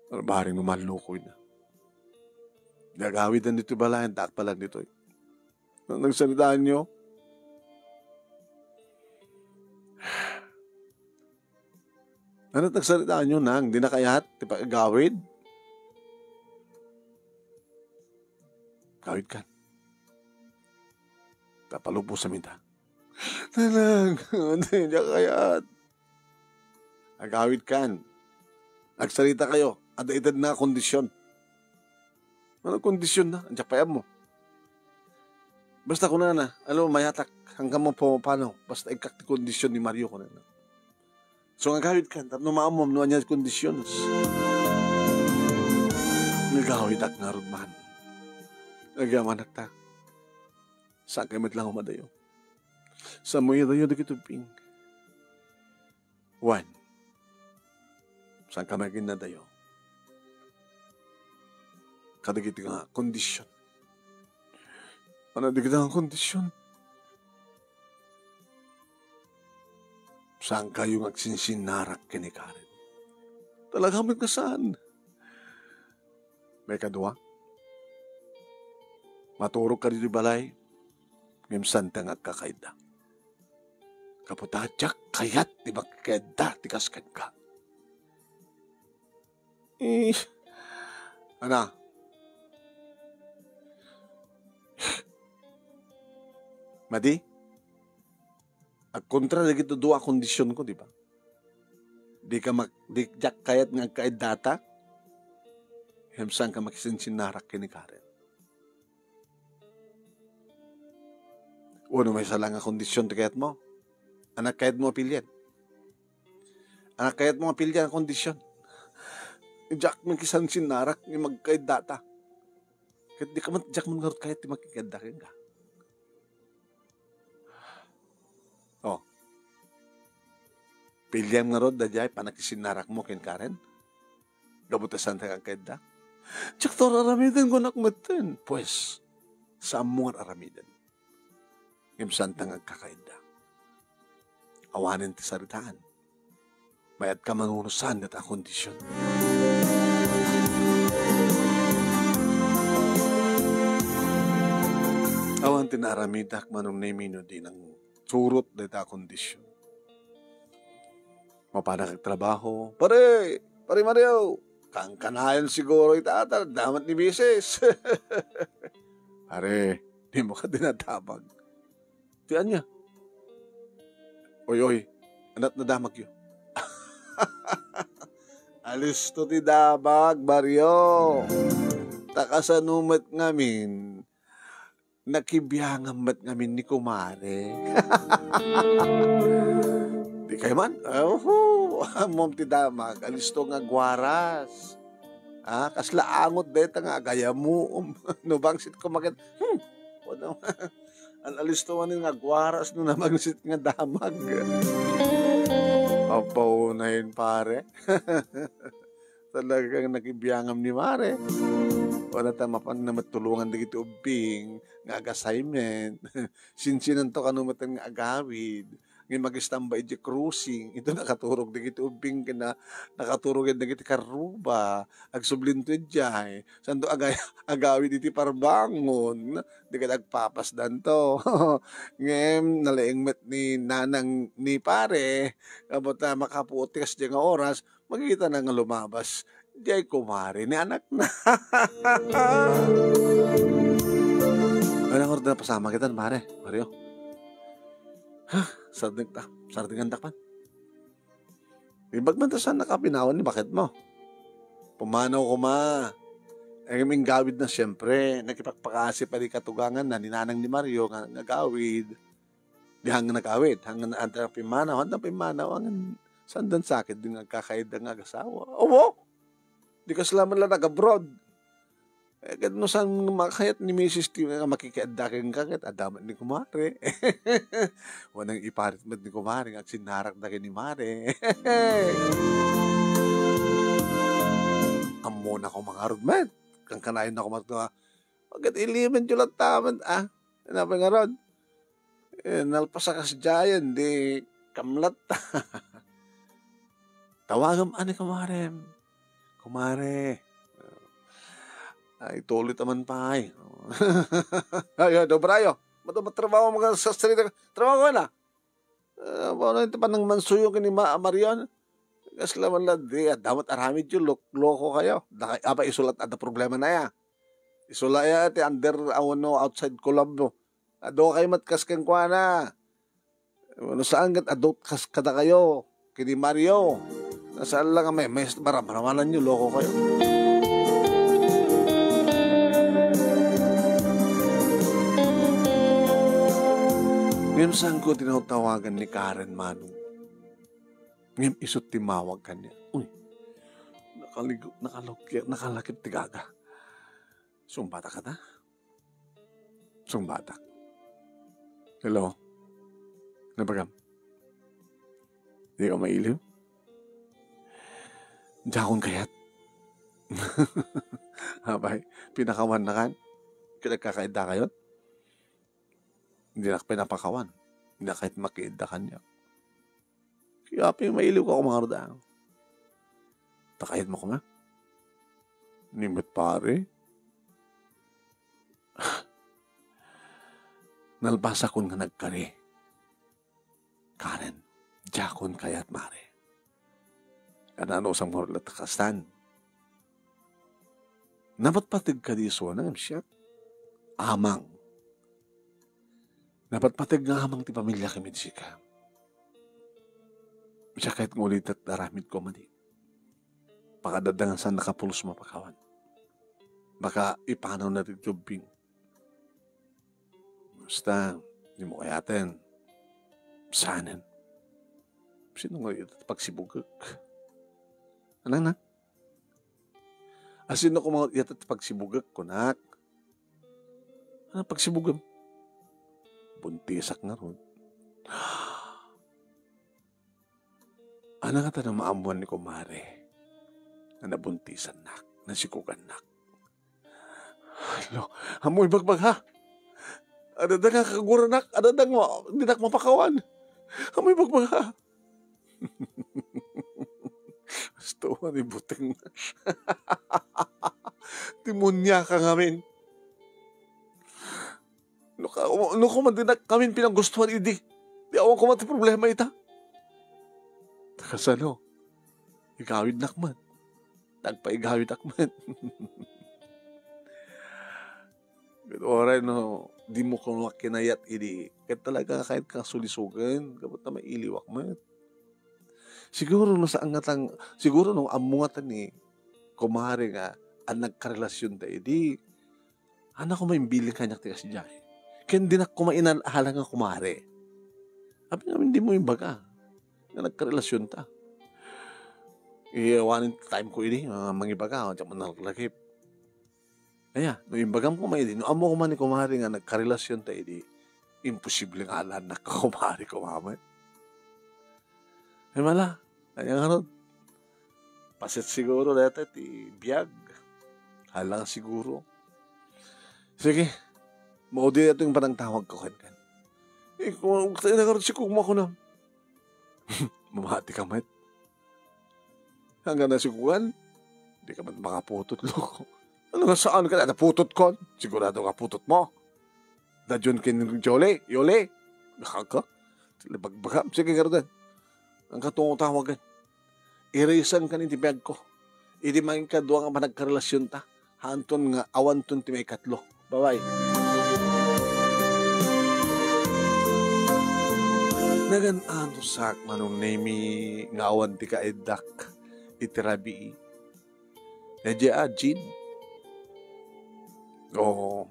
[SPEAKER 1] Pero baharing numalukoy na. Nagawid na dito balay, dak pa lang dito. Nang nagsalitaan nyo, ano nagsalitaan nyo nang? Di na kayat? Di pa gawid? Gawid ka. Tapalupo sa minta. Nanang, hindi na kayat. Agawid kan. Nagsalita kayo. Ada-edad na kondisyon. Ano kondisyon na? Andiyan payab mo. Basta ko na na. Alam mo, mayatak. Hanggang mo pumapano. Basta ikakti kondisyon ni Mario ko na na. So nagawid ka, tapno maamom no anyas kondisyones. Nagawid ak nga rudman. Nagaman ta. Saan kayo matlang umadayo? Sa mo yadayo na kitubing. One. Saan ka maging nadayo? Kadagiti nga kondisyon. Ano digita nga kondisyon? Saan kayo nagsinsinarak kinikarin? Talagang may kasaan. May kadwa? Maturog ka dito balay, ngem santang agkakaida. Kaputadyak kayat di magkakaida tikaskan ka. Ana, madi, ag kontra na gito dua kondisyon ko, di ba? Di jak kayat nga kaidata, hemsan ka makisinsinnarak kini Karen. Uno may salang nga kondisyon ti kayat mo. Anak kayat mo apilyan. Anak kayat mo apilyan ang kondisyon. Jak makisinsinnarak ni magkaidata. Kahit di ka man, jak mo ngarot kayat di magkikadakin ka. Oh. Pilyam nga rod, dadyay, panakisinarak mo kin Karen. Gabutasan ta kang kaida. Jak to aramidan ko nakmatan. Pues, sa amuan aramidan. Ngimsan ta kakaida. Awanin ti saritaan. Mayat ka mangunusan at ang kondisyon. Awan tinaramidak manong naimino din ang surot dito ang kondisyon. Mapanak trabaho. Pare Mario, kang kanayan siguro itata, damat ni Bises. Pare, di mo ka dinatabag. Tiyan niya. Oy, anat na damag yun. Alis to ti dabag, Mario. Takasanumat ngamin. Nakibiyangan ngamin ni kumare. Di kayo man? Mom ti damag. Alis to nga gwaras. Kasla angot deta nga gaya mo. No bangsit ko makit. Ang alis to nga gwaras no na magsit nga damag. Paunahin pare. Talagang nakibiyangam ni Mare. Wala ta mapan na matulungan di kiti ubing nga assignment. Sinsinan to kanumatan nga agawid. Ngayon mag-istambay di cruising. Ito nakaturog di kiti ubing na nakaturog di kiti karuba. Agsublinto diyay. Santo agawid iti parbangon. Di ka nagpapasdan to. Ngayon nalaing mat ni nanang ni pare. Kapot na makaputis di nga oras. Magkita na nga lumabas. Diyay kumari ni anak na. Ano nga na pasama kita, pare? Mario? Sardingan takpan. Ibag man tasan nakapinawan ni bakit mo? Pumanaw ko ma. Kaming gawid na siyempre. Nakipagpakasi pa di katugangan na ninanang ni Mario nga gawid. Di hanggang nagawid. Hanggang na pimanaw. Hanggang pimanaw. Hanggang sandan sakit din ang kakaid ng agasawa. Owo! Di ka salaman lang nag-abroad. Kahit no saan makayat ni Mrs. T nga makikiadakin ka kahit adaman ni kumare. Wanang iparit mat ni kumare at sinarak na ni Mare. Amo na ko mga rudman. Kang kanayin na ko matuwa. Pagkat iliman yung lang taman. Ano pa nga rod? Nalpasa ka sa Giant. Di kamlat. Tawagam ani kumarem. Kumare. Ay, tulit naman pa ay. Ay, dobrayo. Matrabaho mga sa street. Trabaho ka na. Paano ito pa ng mansuyo ka ni Marion? Kaslaman lang, damat aramid yun. Loko kayo. Aba, isulat ada problema na ya. Isulat ya, under, outside Colombo. Ado kayo matkaskan kwa na. Ano saan gat, adot kas kada kayo. Kini Mario. Nasaan lang may maramanan nyo, loko kayo. Ngayon saan ko tinatawagan ni Karen Manong? Ngayon isot timawag ka niya. Uy, nakalakip tigaga. Sumbata ka na? Sumbata. Hello? Nabagam? Hindi ka mailiw? Diyan akong kayat. Habay, pinakawan na kan? Kinagkakaida kayo? Hindi na pinapakawan. Hindi na kahit makiida kanya. Kaya mailiw ka kumarda. Takayat mo ko nga. Nimit pare. nalbasa kon nga nagkari. Karen, jakon kayat mare. Kanano sang morlat kastan. Napat patig ka di so nang siya. Amang. Napat patig nga amang ti pamilya kami sika. Siya kahit ngulit at daramid ko mali. Pakadadangan sa nakapulos mapakawan. Baka ipanaw na rin tubing. Basta, hindi mo kayatin. Sanan. Sino nga yun? Pagsibugag. Ano na? Sino ko mga yatat pagsibugag ko, nak? Ano pagsibugag? Buntisak na ron. Ano nga ta na maamuan ni kumare? Na nabuntisan, nak. Nasikugan, nak. Hello, amoy bagbag ha? Ada nga kagura, nak. Ada mo, hindi nak mapakawan. Amoy bagbag ha? Gusto ko ni buteng. Timonya ka ngamin. No ko man din kami pinanggustuhan, idi. Di awan ko mati problema ita. Kasano? Igawid nakman. Nagpaigawid nakman. Pero oray no, di mo kung kinayat idi. Kahit talaga kahit kang sulisugan, kapag na mailiwak man. Siguro no sa angatang, siguro no amungatan ni kumare nga, ang nagkarelasyon da idi. Anak ko may imbiling kanyak tigas diya. Kaya hindi na kumainalahala nga kumare. Sabi nga, hindi mo yung baga. Na nagkarelasyon ta. Iyawanin time ko ini, mga ibaga, diyan mo nakalagip. Kaya, no imbagam ko may idi, no amo ko man ni kumare nga nagkarelasyon ta idi, imposible nga alam na kumare kumaman. Ay mala, kaya nga ron. Pasit siguro dito, biyag. Halang siguro. Sige, maudi ito yung panang tawag ko kan. Kung tayo na karoon si Kukma ko na. Mamahati ka mat. Hanggang na si Kukan, hindi ka mat makaputot, loko. Ano nga saan ka na? Naputot ko. Sigurado ka putot mo. Dadyon kin Yole. Nakaka. Bagbagam. Sige karoon. Ang katungong tawagan. Irisan ka ni tibiyag ko. Idi maing ka doang ang managkarelasyon ta. Hanton nga awanton ti may katlo. Bye-bye. Nagan-ano sak manong name nga awan ti ka edak itirabi. Nadya Jin. Oo.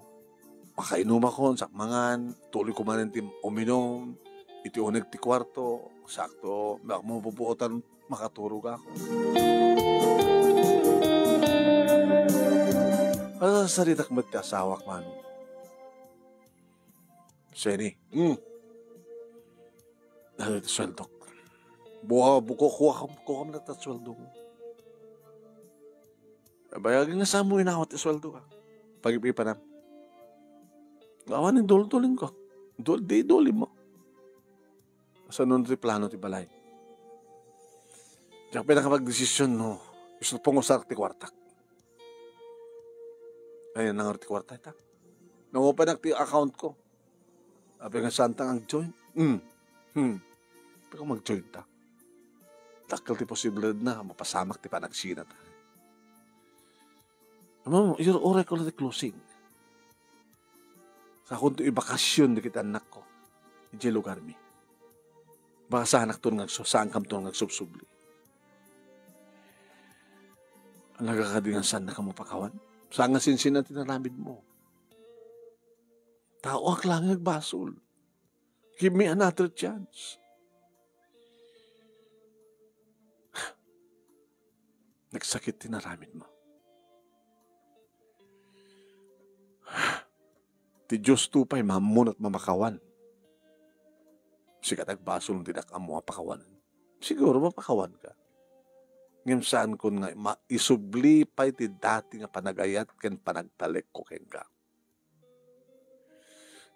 [SPEAKER 1] Makainom ako sak mangan. Tuloy ko man ti uminom. Iti unag ti kwarto. Sakto. Mapupuotan makaturog ako. Ano sa saritak ba't ti asawak man? Seni. Ano iti sweldo? Kuha ka na iti sweldo mo. Bayagin na sa mo inawat iti sweldo ka. Pag-ipipanam. Gawanin dul-dulin ko. Duli mo. Sa nun ti plano ti balay. Diyan pinakapag-desisyon no. Gusto pong usar ti kwartak. Ayun nangar ti kwarta ita. Nangupan ti account ko. Sabi nga santang ang join. Pero mag-join ta. Takal ti posibilidad na mapasamak ti panagsina ta. Ano, yung oray ko lang ti closing. Sa akong ti ibakasyon di kita anak ko. Iti lugar mi. Baka sa anak to saan kam to nagsubsubli. Alaga ka din saan na ka mapakawan? Saan nga sinsin na tinaramid mo? Tao ak lang nagbasol. Give me another chance. Nagsakit tinaramid mo. Ti Diyos tupay mamun at mamakawan. Sikat nagbasol ng tinak ang mga pakawanan. Siguro mapakawan ka. Ngayon saan ko nga isubli pa iti dati nga panagayat ken panagtalek ko ken ka.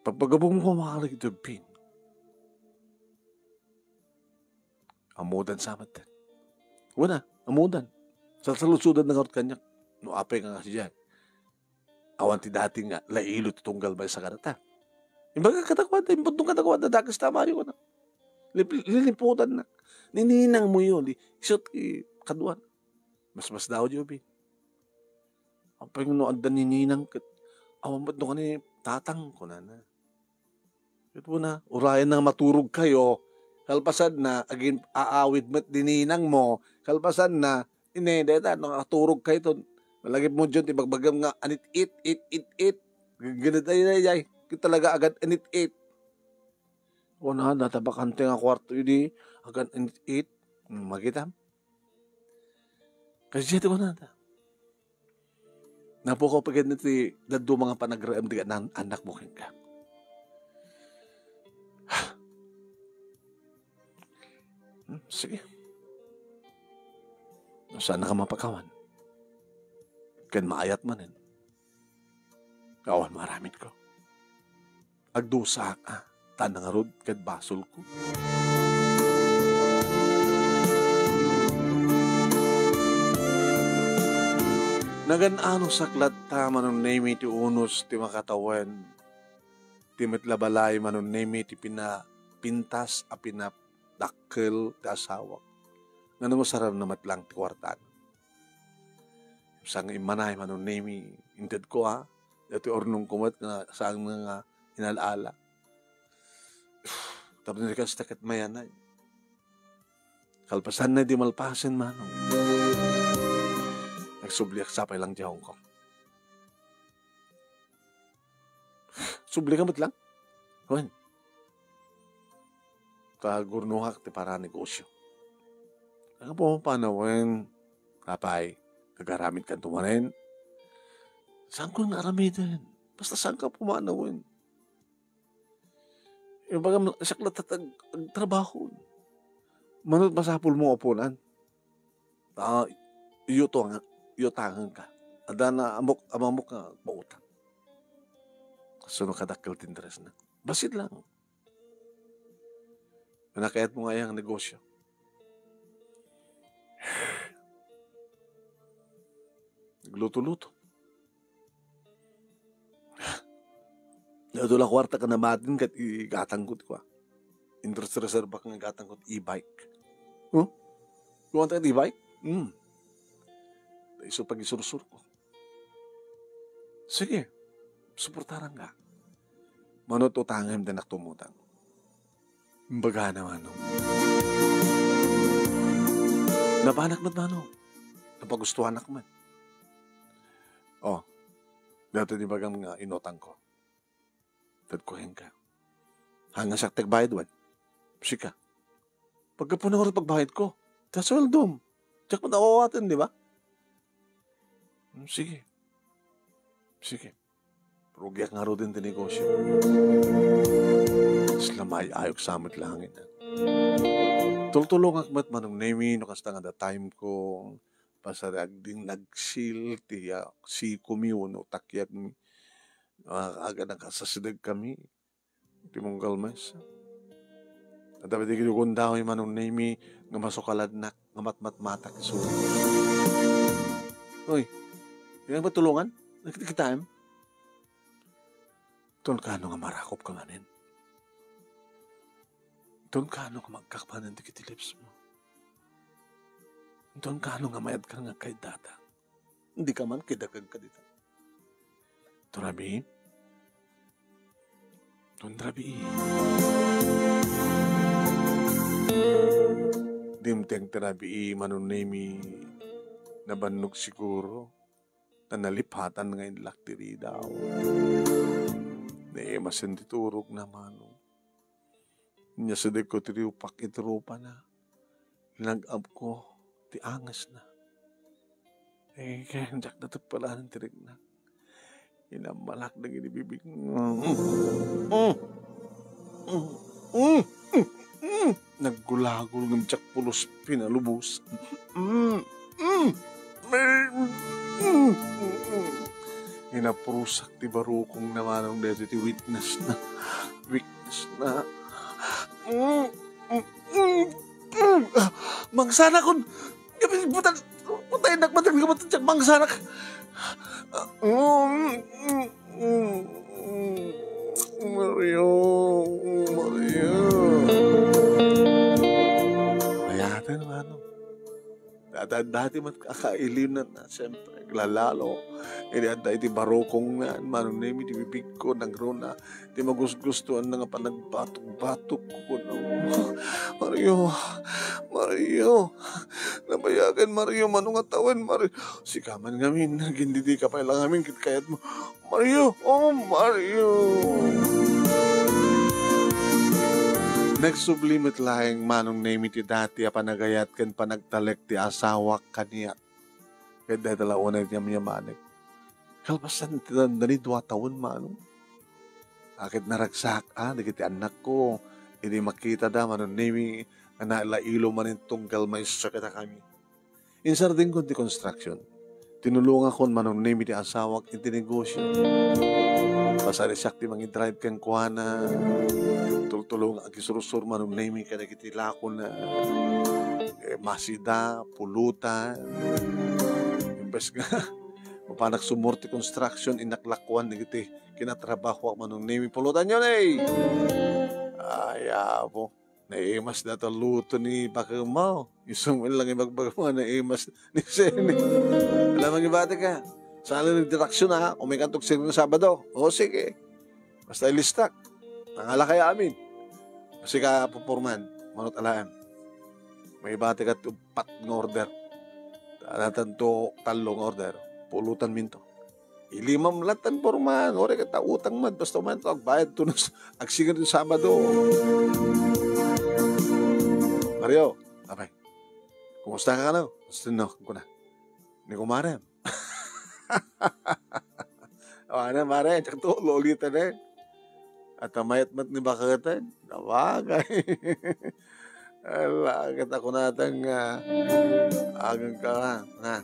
[SPEAKER 1] Pagpagabong mo makalag ito bin. Amudan sa amat. Wala, amudan. Sa salusudan ng kanyak. No apay nga kasi dyan. Awan ti dati nga lailo ti tunggal ba sa karata. Imbaga katakwad, imputong katakwad na dakas tama yun. Liliputan na. Nininang mo yun. Isot kaduan. Mas daw, Joby. Ang Panginoon, da nininang kat. Awan ba't doon ka ni tatang ko na. Ito mo na, urayan na maturog kayo. Kalpasan na, again, aawid mo't dininang mo. Kalpasan na, deta, nakaturog kayo ito. Malagip mo dyan, ibagbagam nga, anit it. Ganit ay. Kita talaga agad anit it. O na, natabakante nga kwarto yun agad anit it. Magitam. Kasi dito ko na. Napo ko pagkat niti, dado mga panagraam di ng anak mo ka. Sige. Sana ka mapakawan. Kan maayat manin. Kawan maramit ko. Agdusa ka. Tanang arod kad basol ko. Nagan-ano saklat ta manon name ti unos ti makatawan. Ti metlabalay manon name ti pinapintas a pinadakkel ti asawak. Ngano mo saram na matlang ti kwartan. Sang imanay manon name inted ko ha. Dati ornong kumat na sang nga inalala. Tapos nila kasi takat mayanay. Kalpasan na di malpasin manong. Nagsubliak sapay lang di Hong Kong. Subli ka mo't lang? Huwag. Kagurnuhak ti para negosyo. Ang po panawin, kapay, nagaramit ka tumanin. Saan ko naramitin? Basta saan ka pumanawin? Yung baga, saklat at trabaho. Manot masapul mo upunan. Yutangan ka. Ada na amamok nga mautang. Kaso kadakil tinteres na. Basit lang. Nakayat mo nga yung negosyo. Nagluto-luto. Nadula kwarta ka na matin kat igatangkot ko. Interest reserve ka nga igatangkot e-bike. Huh? You want an e-bike? Iso pag isursur ko. Sige. Suportaran ka. Manot utangam din tumutang. Baga naman. Napanak na mano. Napagustuhan ako man. Dito di bagang nga inotang ko. Tadkuhin ka. Hanga sa tagbayad wan. Sika. Pagkapunan ko rin pagbayad ko. Taswaldom. Tsak mo nakawatan, di ba? Sige. Rugyak nga ro din tinegosyo. Islamay ayok samot langit. Tultulong akmat manong nemi no kasta nga da time ko pasarag ding nagsil tiya si kumiw no takyat mi agad nakasasidag kami di mong galmas. At dapat di kinukunda ko yung manong nemi nga masukalad na nga matmatak so. Uy, yung ba tulungan? Nakita mo? Doon ka nga marakop ka nganin. Doon ka nga magkakapanan di kitilips mo. Doon ka nga mayad ka nga kay data. Hindi ka man kidagag ka dito. Turabi? Doon rabi. Dimteng terabi manunemi nabannog siguro na nalipatan ngayon laktiri daw. Masin titurog naman. Nya sadik ko tiriupak itrupa na. Nag-up ko, ti angas na. Kaya jak na pala ng tirig na. Inamalak na ginibibig. Naggulagol ng jak pulos pinalubos. Inaprusak ti barukong naman ang dito ti weakness na. Mangsanak kun putay nagmatag ka mangsanak. Mario. dati mat kakailim na siyempre, lalalo. Ini ada iti barokong na, manong nemi, di bibig ko, nagrona, di magusgustuhan na nga pa nagbatok-batok ko na. Mario, nabayagan Mario, manong atawan, Mario. Sikaman ngamin, nagindidi ka pa lang amin, kitkayat mo. Mario, Mario. Nagsublimit lahing manong nemi ti dati apanagayat ken panagtalek ti asawak kaniyat. Kaya dahil talaunay ti yamanik. Kalpasan ti dani 2 taon manong. Akit naragsak dagiti anak ko. Hindi makita da manong nemi na nalailo man yung tunggal may sakita kami. Insar din ko ti construction. Tinulungan ko manong nemi ti asawak iti negosyo. Pasarisak ti mangi-drive kang kuhana. Tulong agisurusur manong nemi kada kiti lako na masida, pulutan. Imbes nga, mapanak sumurti construction, inaklakwan na kiti kinatrabaho manong nemi pulutan yun Ayaw naiimas na ito luto ni Bakamaw. Isumil lang ibagbagawa naiimas ni Seni. Alam ang ibate ka. Saan lang nagdireksyon kung may kantok sila ng Sabado. O sige. Basta ilistak. Nangala kaya amin. Kasi ka pupurman, manot alaan. May bati ka 4 ng order. Tanatan to 3 order. Pulutan minto. Ilimam latan purman. Ore ka utang man. Basta man to. Agbayad to. Agsigan yung Sabado. Mario. Abay. Kumusta ka na? Gusto na ko na. Ni kumarem. Ano mare? Tsaka to. Lolita na at mayat-mat ni bakatan, nawagay. Alakit ako natang agang ka na.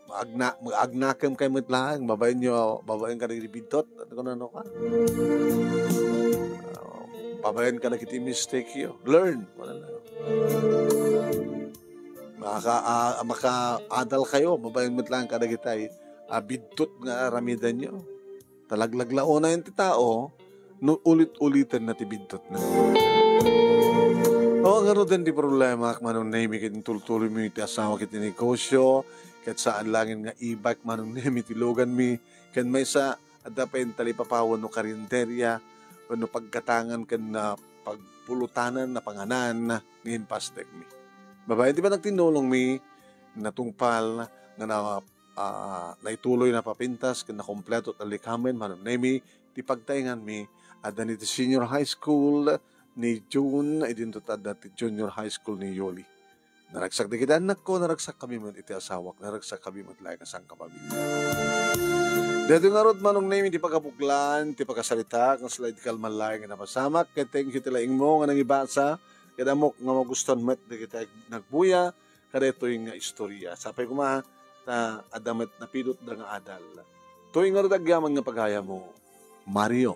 [SPEAKER 1] Mag-agnakam kayo matlang. Babayin ka nagbibidot. Ano ka? Babayin ka na kiti mistake yun. Learn. Maka-adal kayo. Babayin matlang ka na kitay. Bidtot nga ramidan nyo. Talaglaglao na yung tao. No, ulit-ulitan na tibidtot na. O, nga din di problema, manong nemi, kit tuloy mo iti asawa kiti negosyo, kat saan langin nga ibak, manong nemi, tilogan mi, kan may sa, adapain talipapawan no karinderya, no pagkatangan kan na pagpulutanan na panganan na ngayon pastek mi. Babae, di ba nagtinulong mi, natungpal, nga naituloy na papintas, kan na kompleto talikamen, manong nemi, di pagtaingan mi, at nito senior high school ni June, ay din dati junior high school ni Yoli. Naragsak di kita anak ko, naragsak kami man iti asawak, naragsak kami man laing asang kapamilya. Dito nga rod manong name, di pagkapuklan, di pagkasalita, kung sila iti kalman laing napasamak, kaya thank you tilaing mo, nga nang ibasa, kaya mo, nga magustan met, di kita nagbuya, kaya ito yung istorya. Sapay ko adamet na pidot da nga adal. Ito yung nga rod agyaman nga paghaya mo, Mario.